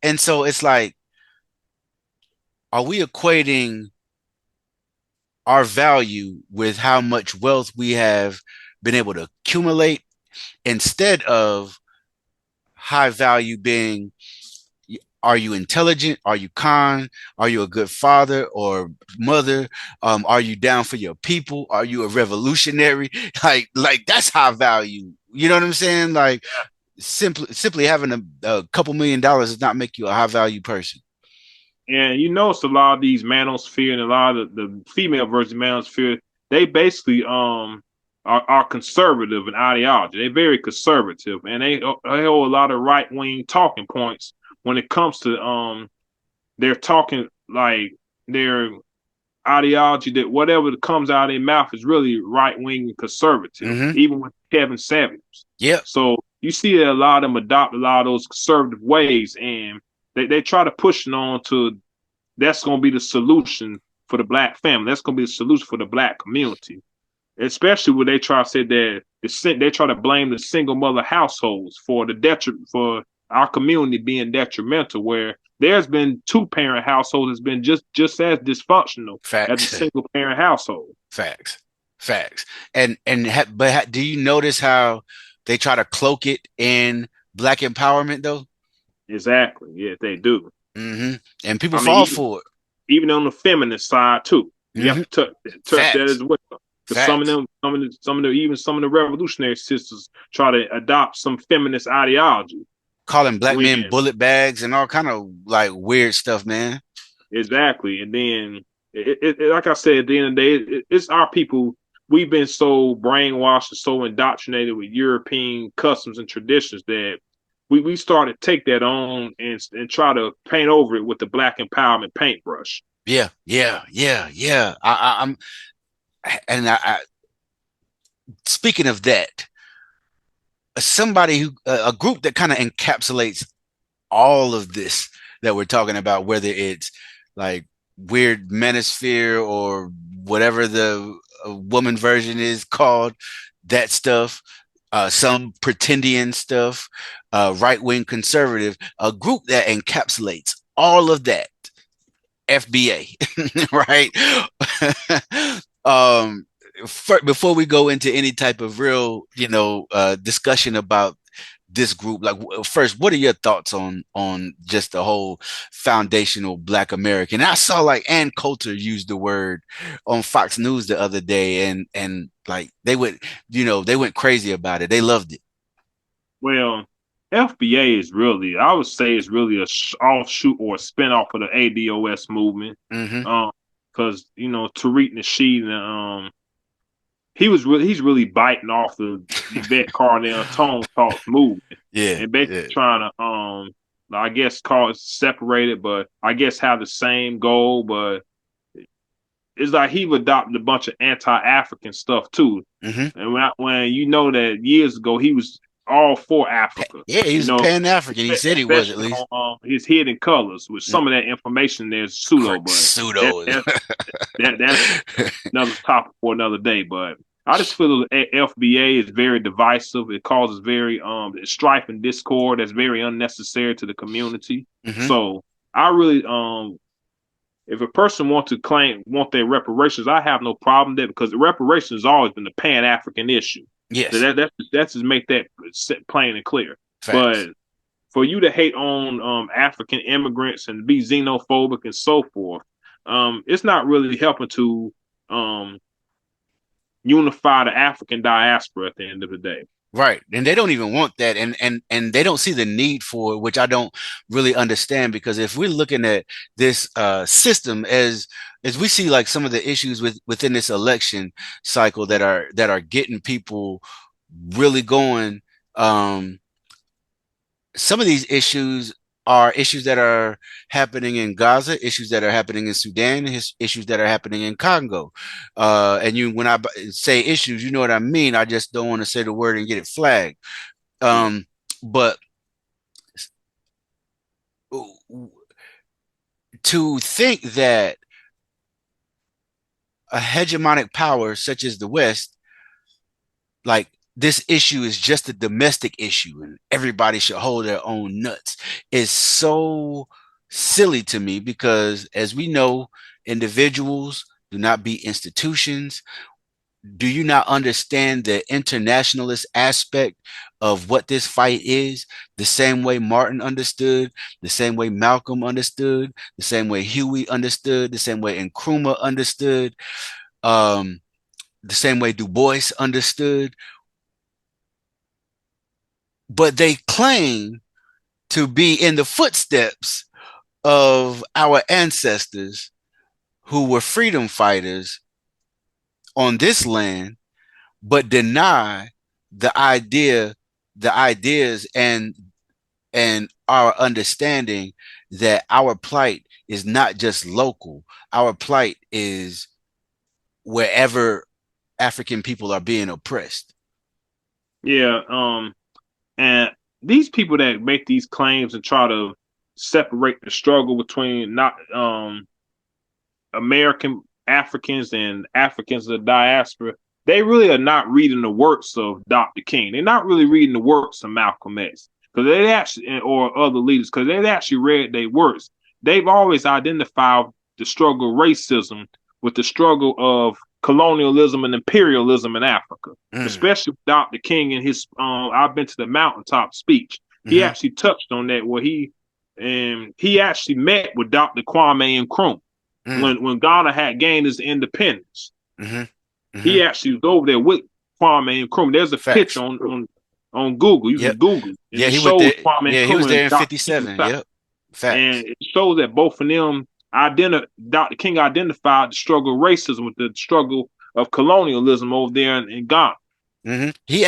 And so it's like, are we equating our value with how much wealth we have been able to accumulate instead of high value being, are you intelligent? Are you kind? Are you a good father or mother? Are you down for your people? Are you a revolutionary? Like that's high value. You know what I'm saying? Like simply having a couple $1 million does not make you a high value person. And you notice a lot of these manosphere and a lot of the female version of manosphere, they basically are conservative in ideology. They're very conservative, and they hold a lot of right wing talking points when it comes to they're talking like their ideology that whatever comes out of their mouth is really right wing and conservative, Mm-hmm. even with Kevin Samuels. Yep. So you see a lot of them adopt a lot of those conservative ways, and they try to push it on to that's going to be the solution for the black family. That's going to be the solution for the black community, especially when they try to say that they try to blame the single mother households for the detriment for our community being detrimental. Where there's been two parent households that's been just as dysfunctional as a Facts. single parent household. Facts. Facts. Do you notice how they try to cloak it in black empowerment though? Exactly. Yeah, they do. Mm-hmm. And people I mean, fall for it. even on the feminist side too, you have Mm-hmm. to touch that Facts. as well. Because some of Facts. them, even some of the revolutionary sisters try to adopt some feminist ideology. Calling black When men bullet bags and all kind of like weird stuff, man. exactly, and then like I said, at the end of the day, it's our people. We've been so brainwashed and so indoctrinated with European customs and traditions that we started to take that on and try to paint over it with the black empowerment paintbrush. Yeah, yeah, yeah, yeah. I'm and speaking of that, somebody who a group that kind of encapsulates all of this that we're talking about, whether it's like weird manosphere or whatever the woman version is called, that stuff, some pretendian stuff, right wing conservative, a group that encapsulates all of that, FBA, right? um, Before we go into any type of real, discussion about this group, like first, what are your thoughts on just the whole foundational Black American? I saw like Ann Coulter use the word on Fox News the other day, and like they went crazy about it. They loved it. Well, FBA is really, I would say, is really a offshoot or a spinoff of the ADOS movement. Mm-hmm. Because Tariq Nasheed, he's really biting off the Yvette Carnell Tone Talks movement Yeah, and basically yeah. trying to I guess call it separated, but I guess have the same goal, but it's like he adopted a bunch of anti-African stuff too. Mm-hmm. And when you know that years ago he was all for Africa, Yeah, he was Pan African. He said he was at especially least. on his hidden colors. With some of that information, there's pseudo, Correct. but Pseudo. that's another topic for another day. But I just feel the FBA is very divisive. It causes very strife and discord that's very unnecessary to the community. Mm-hmm. So I really if a person want their reparations, I have no problem with that because the reparations has always been the Pan African issue. So Yes. that's just make that plain and clear. Facts. But for you to hate on African immigrants and be xenophobic and so forth, it's not really helping to um, unify the African diaspora at the end of the day. Right. And they don't even want that. And they don't see the need for it, which I don't really understand, because if we're looking at this system as we see like some of the issues within this election cycle that are getting people really going, um, some of these issues are issues that are happening in Gaza, issues that are happening in Sudan, issues that are happening in Congo. When I say issues, you know what I mean. I just don't want to say the word and get it flagged. Yeah. But to think that a hegemonic power such as the West, like this issue is just a domestic issue and everybody should hold their own nuts, is so silly to me, because as we know, individuals do not be institutions. Do you not understand the internationalist aspect of what this fight is? The same way Martin understood, the same way Malcolm understood, the same way Huey understood, the same way Nkrumah understood, um, the same way Du Bois understood. But they claim to be in the footsteps of our ancestors who were freedom fighters on this land, but deny the ideas and our understanding that our plight is not just local. Our plight is wherever African people are being oppressed. Yeah. And these people that make these claims and try to separate the struggle between not American Africans and Africans of the diaspora, they really are not reading the works of Dr. King. They're not really reading the works of Malcolm X because they actually or other leaders because they've actually read their works. They've always identified the struggle of racism with the struggle of colonialism and imperialism in Africa, Mm. especially Dr. King in his "I've Been to the Mountaintop" speech. He Mm-hmm. actually touched on that where he actually met with Dr. Kwame Nkrumah Mm. when Ghana had gained its independence. Mm-hmm. Mm-hmm. He actually was over there with Kwame Nkrumah. There's a picture Facts. on Google. You Yep. can Google, and Yeah, it he went shows there. Kwame Yeah, he was Nkrumah there and in Dr. King. 57. Yep. And Facts. it shows that both of them Dr. King identified the struggle of racism with the struggle of colonialism over there in Ghana. Mm-hmm. He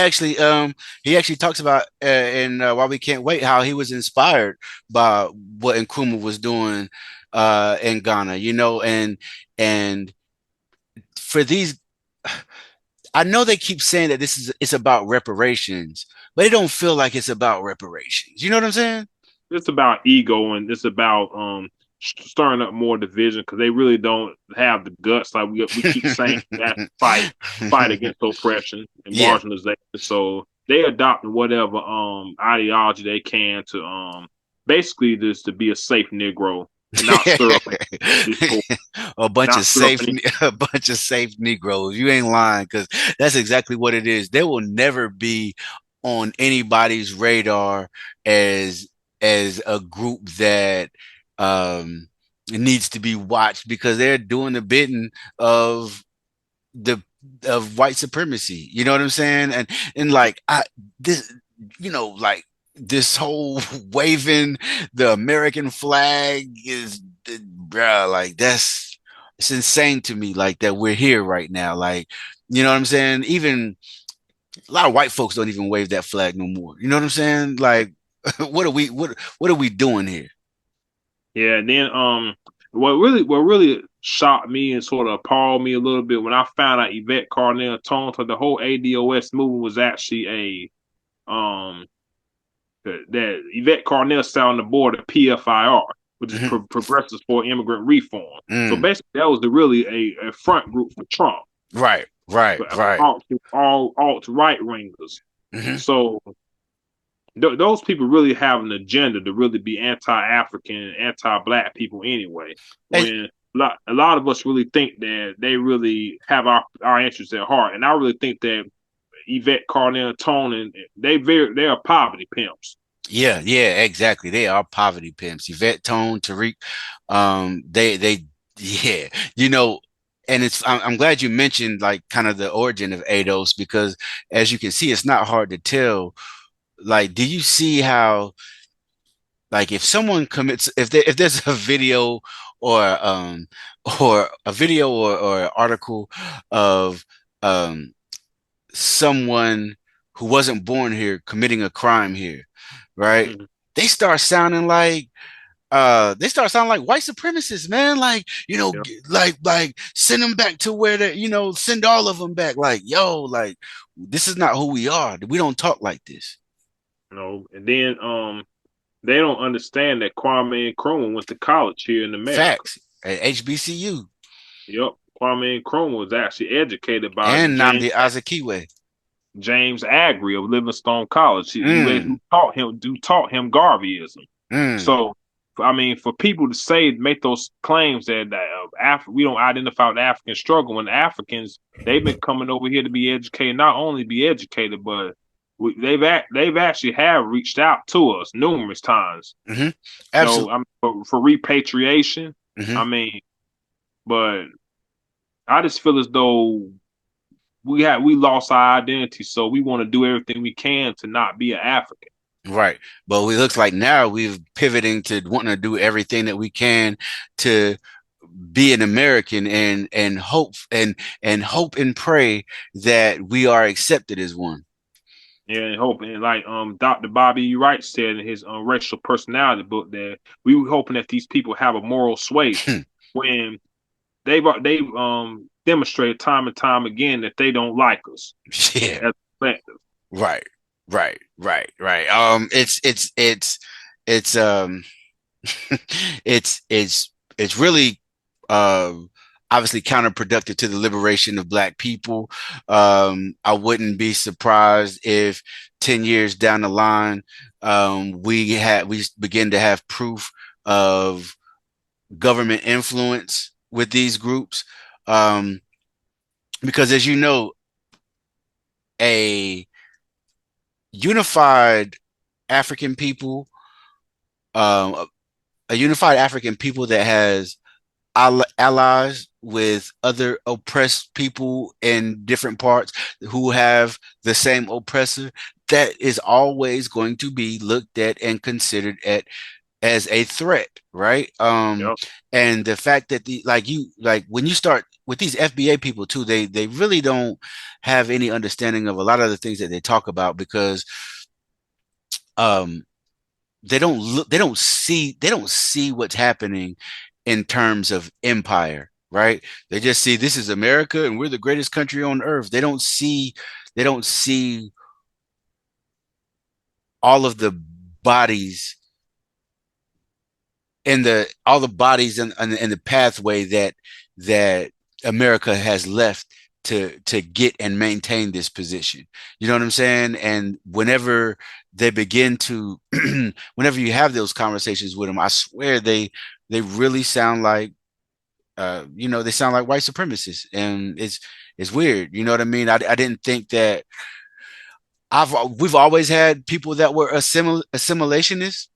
actually talks about in Why We Can't Wait how he was inspired by what Nkrumah was doing in Ghana, and for these, I know they keep saying that it's about reparations, but it don't feel like it's about reparations. You know what I'm saying? It's about ego and it's about stirring up more division because they really don't have the guts like we keep saying that fight against oppression and Yeah. marginalization. So they adopting whatever ideology they can to basically just to be a safe Negro and not stir up any discord, a bunch of not stir up safe any. a bunch of safe Negroes. You ain't lying, because that's exactly what it is. They will never be on anybody's radar as as a group that um needs to be watched because they're doing the bidding of the of white supremacy. You know what I'm saying? And like I this like this whole waving the American flag is bruh, like that's it's insane to me, like that we're here right now. Like, you know what I'm saying? Even a lot of white folks don't even wave that flag no more. You know what I'm saying? Like what are we doing here? Yeah, and then what really shocked me and sort of appalled me a little bit when I found out Yvette Carnell Tonto, the whole ADOS movement was actually a that Yvette Carnell sat on the board of PFIR, which is Mm-hmm. Progressives for Immigrant Reform. So Mm. basically, that was really a front group for Trump, Right, right, but right. all alt right wingers. Mm-hmm. So those people really have an agenda to really be anti-African, anti-black people anyway. And When a lot of us really think that they really have our interests at heart, and I really think that Yvette Carnell Tone and they are poverty pimps. yeah, yeah, exactly. They are poverty pimps. Yvette Tone, Tariq, they, yeah, you know, and I'm glad you mentioned like kind of the origin of ADOS because as you can see, it's not hard to tell. Like, do you see how like if someone commits if there's a video or um or a video or an article of um someone who wasn't born here committing a crime here, right? Mm-hmm. They start sounding like white supremacists, man. Like, Yeah, like send them back to where they, send all of them back. Like, yo, like this is not who we are. We don't talk like this. and then they don't understand that Kwame Nkrumah went to college here in America. Facts at HBCU Yep, Kwame Nkrumah was actually educated by and Namdi Azikiwe. James Agri of Livingstone College, Mm, who taught him Garveyism. mm, So I mean, for people to say make those claims that we don't identify with the African struggle when Africans they've been coming over here to be educated, not only be educated, but they've actually have reached out to us numerous times. Hmm. No, Absolutely. I mean for repatriation. Hmm. I mean, but I just feel as though we lost our identity, so we want to do everything we can to not be an African. Right. But it looks like now we're pivoting to wanting to do everything that we can to be an American and hope and pray that we are accepted as one. Yeah, and hoping like Dr. Bobby E. Wright said in his racial personality book that we were hoping that these people have a moral sway when they've demonstrated time and time again that they don't like us Yeah. as a collective. Right. Right. It's it's really uh obviously counterproductive to the liberation of black people. I wouldn't be surprised if 10 years down the line we begin to have proof of government influence with these groups. Um, because as you know, a unified African people, um, a unified African people that has allies with other oppressed people in different parts who have the same oppressor, that is always going to be looked at and considered as a threat, right? Yep. And the fact that like when you start with these FBA people too, they really don't have any understanding of a lot of the things that they talk about because um they don't see what's happening in terms of empire, right? They just see this is America and we're the greatest country on earth. They don't see all of the bodies and the all the bodies in the pathway that America has left to get and maintain this position. You know what I'm saying? And whenever they begin to, whenever you have those conversations with them, I swear they really sound like they sound like white supremacists, and it's weird. You know what I mean? I didn't think that we've always had people that were assimilationists,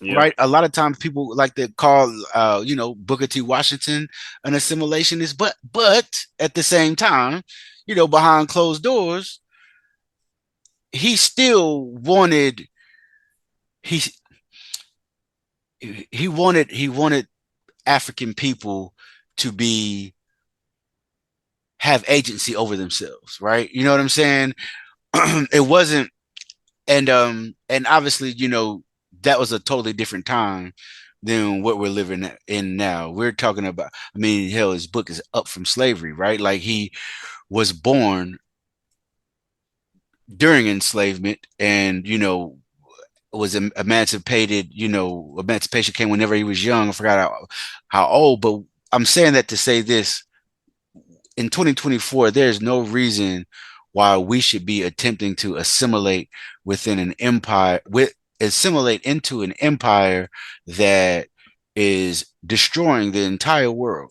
Yeah. right? A lot of times people like to call Booker T. Washington an assimilationist, but at the same time, behind closed doors, he still wanted he he wanted African people to be have agency over themselves, right? You know what I'm saying? It wasn't and obviously, that was a totally different time than what we're living in now. We're talking about, I mean, hell, his book is up from slavery, right? Like he was born during enslavement and, was emancipated, emancipation came whenever he was young. I forgot how old, but I'm saying that to say this in 2024, there's no reason why we should be attempting to assimilate within an empire assimilate into an empire that is destroying the entire world.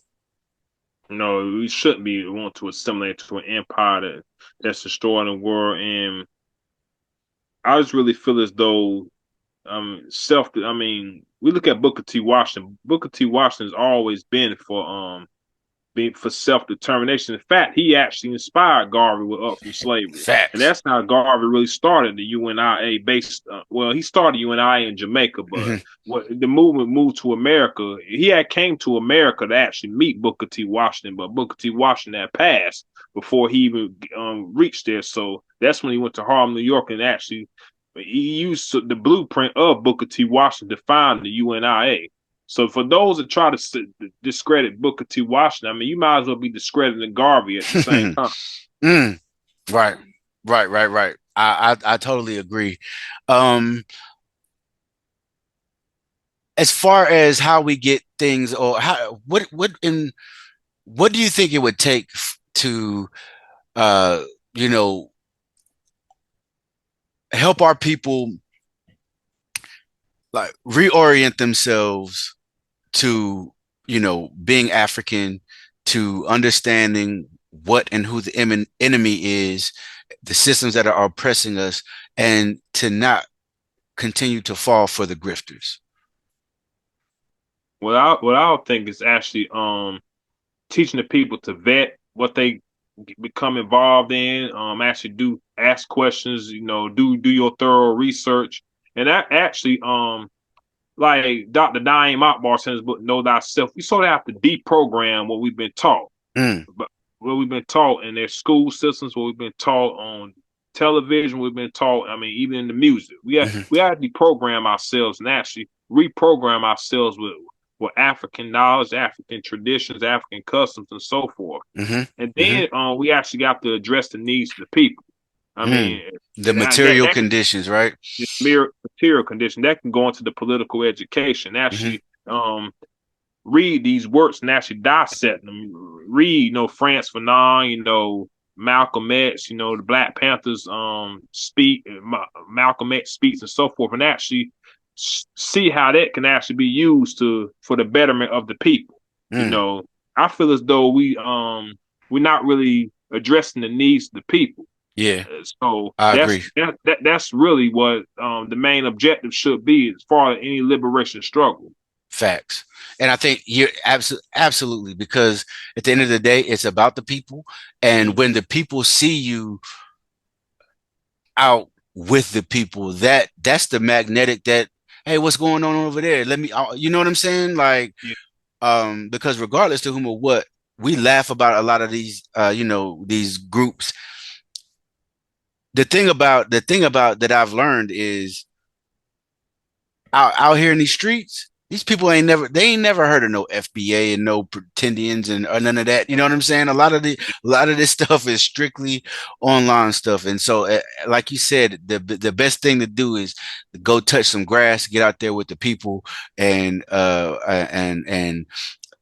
No, we shouldn't be want to assimilate to an empire that's destroying the world. And I just really feel as though I mean, we look at Booker T. Washington. Booker T. Washington's always been for being for self determination. In fact, he actually inspired Garvey with Up from Slavery, and Facts. that's how Garvey really started the UNIA. Based, well, he started UNIA in Jamaica, but Mm-hmm. what the movement moved to America. He had came to America to actually meet Booker T. Washington, but Booker T. Washington had passed before he even reached there. So that's when he went to Harlem, New York, and actually he used the blueprint of Booker T. Washington to found the UNIA. So for those that try to discredit Booker T. Washington, I mean, you might as well be discrediting Garvey at the same time. Mm, right, right. I totally agree. Um, as far as how we get things, or how what do you think it would take to uh you know help our people like reorient themselves to, being African, to understanding what and who the enemy is, the systems that are oppressing us, and to not continue to fall for the grifters. What I don't think is actually teaching the people to vet what they become involved in. Actually do ask questions. Do your thorough research, and that actually like Dr. Naeem Akbar says in his book, Know Thyself. We sort of have to deprogram what we've been taught, Mm, but what we've been taught in their school systems, what we've been taught on television, we've been taught. I mean, even in the music, hmm we have to deprogram ourselves and actually reprogram ourselves with African knowledge, African traditions, African customs, and so forth. hmm And hmm then we actually got to address the needs of the people. I mm. mean, The that material that conditions, right? mere material condition that can go into the political education. hmm Actually, read these works and actually dissect them. Read, France Fanon, Malcolm X, the Black Panthers speak, Malcolm X speaks and so forth, and actually see how that can actually be used for the betterment of the people. You Mm, know, I feel as though we're not really addressing the needs of the people. yeah, So I that's agree. that's really what the main objective should be as far as any liberation struggle. Facts. And I think you're absolutely, because at the end of the day, it's about the people. And when Mm-hmm. the people see you out with the people, that's the magnetic that, hey, what's going on over there? Let me, you know what I'm saying? Like, Yeah. because regardless to whom or what, we laugh about a lot of these, these groups. The thing about that I've learned is out here in these streets, these people ain't never heard of no FBA and no pretendians and or none of that. You know what I'm saying? A lot of this stuff is strictly online stuff, and so like you said, the best thing to do is go touch some grass, get out there with the people, and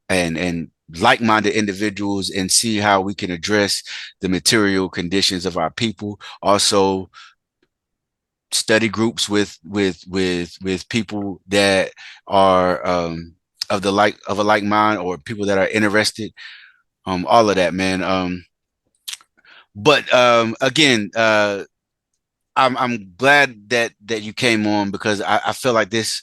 and like-minded individuals, and see how we can address the material conditions of our people. Also, study groups with people that are of a like mind, or people that are interested, all of that, man. But again, I'm glad that you came on, because I feel like this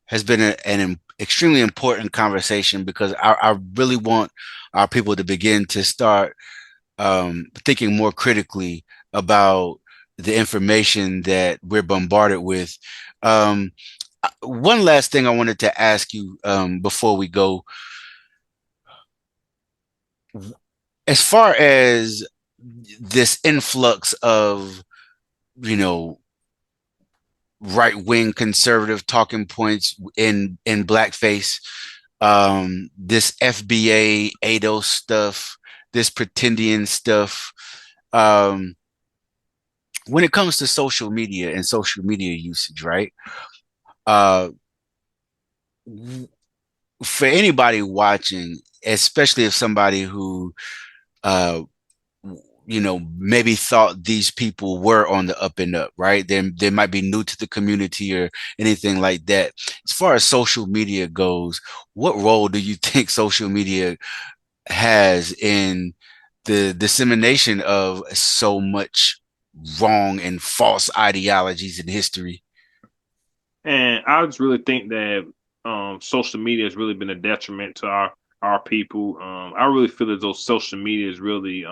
has been an extremely important conversation, because I really want our people to begin to start thinking more critically about the information that we're bombarded with. Um, one last thing I wanted to ask you, before we go, as far as this influx of, you know, right wing conservative talking points in blackface, this FBA ADO stuff, this pretendian stuff. Um, when it comes to social media and social media usage, right? Uh, for anybody watching, especially if somebody who, uh, maybe thought these people were on the up and up, right? They might be new to the community or anything like that. As far as social media goes, what role do you think social media has in the dissemination of so much wrong and false ideologies in history? And I just really think that social media has really been a detriment to our people. I really feel as though social media is really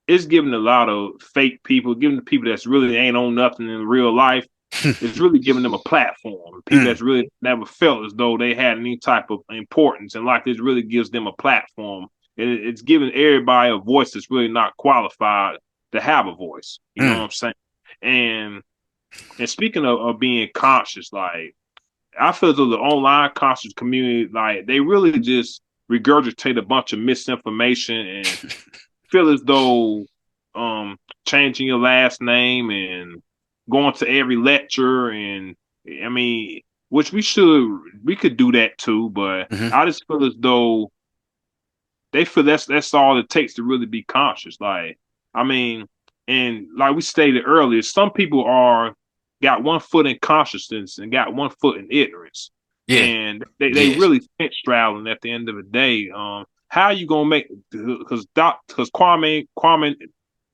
it's giving a lot of fake people, giving the people that's really ain't on nothing in real life. It's really giving them a platform. People Mm, that's really never felt as though they had any type of importance in life. This really gives them a platform. It's giving everybody a voice that's really not qualified to have a voice. You know what mm, I'm saying? And speaking of being conscious, like I feel as though the online conscious community, like they really just regurgitate a bunch of misinformation and feel as though changing your last name and going to every lecture and I mean, which we could do that too, but mhm, I just feel as though they feel that's all it takes to really be conscious. Like, I mean, and like we stated earlier, some people are got one foot in consciousness and got one foot in ignorance, Yeah. and they Yes. really fence straddling at the end of the day. How you gonna make, because Kwame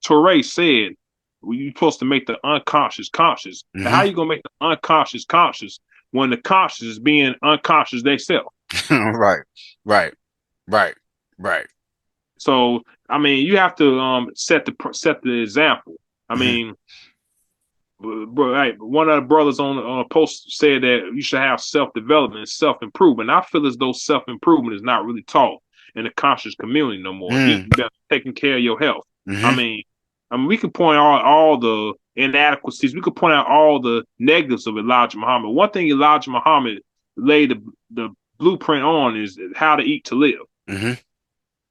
Ture said, well, you're supposed to make the unconscious conscious. But how Hmm. you gonna make the unconscious conscious when the conscious is being unconscious themselves? Right. Right. Right. Right. So I mean, you have to set the example. I Hmm. mean, bro, hey, one of the brothers on a post said that you should have self development and self improvement. I feel as though self improvement is not really taught in the conscious community no more. Mm. Eating better, taking care of your health. I Hmm. mean, we can point out all the inadequacies. We could point out all the negatives of Elijah Muhammad. One thing Elijah Muhammad laid the blueprint on is how to eat to live. Hmm.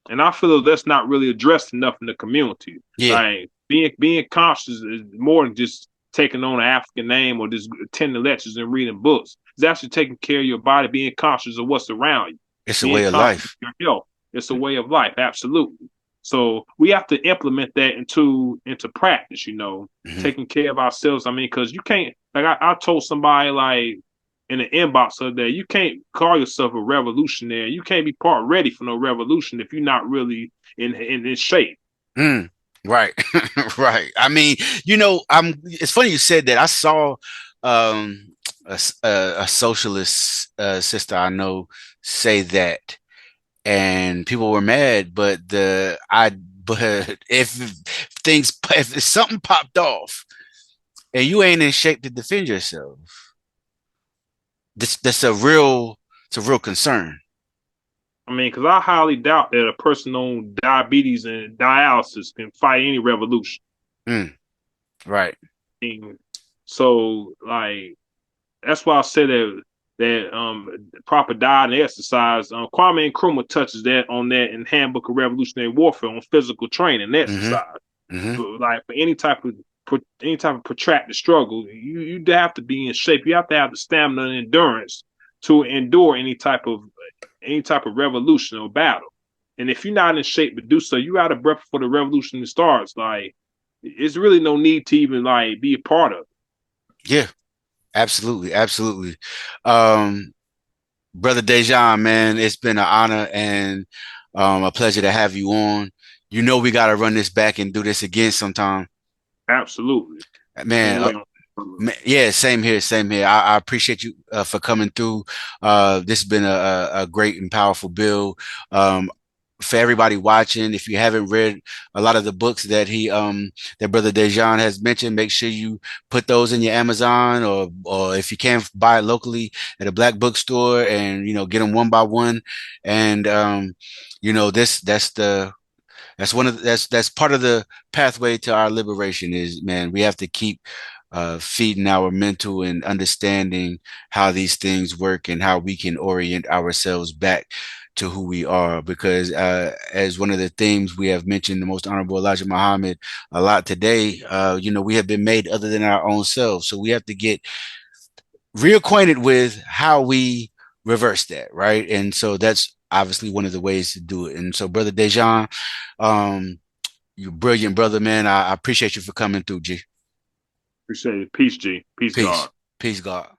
And I feel that's not really addressed enough in the community. Yeah. Like being conscious is more than just taking on an African name or just attending lectures and reading books. It's actually taking care of your body, being conscious of what's around you, It's a being way of conscious of life. your health. It's a way of life, absolutely. So we have to implement that into practice. Hmm. Taking care of ourselves. I mean, because you can't. Like I told somebody like in the inbox of that, you can't call yourself a revolutionary. You can't be part ready for no revolution if you're not really in shape. Mm. Right. Right. I mean, it's funny you said that. I saw um a socialist sister I know say that, and people were mad, but if something popped off and you ain't in shape to defend yourself, that's it's a real concern. I mean, because I highly doubt that a person on diabetes and dialysis can fight any revolution. Mm. Right. And so, like, that's why I said that proper diet and exercise. Kwame Nkrumah touches that on that in Handbook of Revolutionary Warfare on physical training and Hmm. exercise. Hmm. But like for any type of protracted struggle, you have to be in shape. You have to have the stamina and endurance to endure any type of revolution or battle. And if you're not in shape to do so, you out of breath before the revolution starts. Like, it's really no need to even like be a part of it. Yeah. Absolutely. Absolutely. Um, Brother Desjon, man, it's been an honor and a pleasure to have you on. We got to run this back and do this again sometime. Absolutely. Man, Can't wait. yeah, same here, same here. I appreciate you for coming through. This has been a great and powerful bill. Um, for everybody watching, if you haven't read a lot of the books that Brother Dejan has mentioned, make sure you put those in your Amazon, or if you can't buy it locally at a black bookstore, and get them one by one. And this that's one of that's part of the pathway to our liberation. Is, man, we have to keep feeding our mental and understanding how these things work and how we can orient ourselves back to who we are. Because as one of the themes we have mentioned, the most honorable Elijah Muhammad, a lot today, we have been made other than our own selves. So we have to get reacquainted with how we reverse that, right? And so that's obviously one of the ways to do it. And so, Brother Dejan, um, you brilliant brother, man. I appreciate you for coming through, G. Appreciate it. Peace, G. Peace, God. Peace. Peace, God.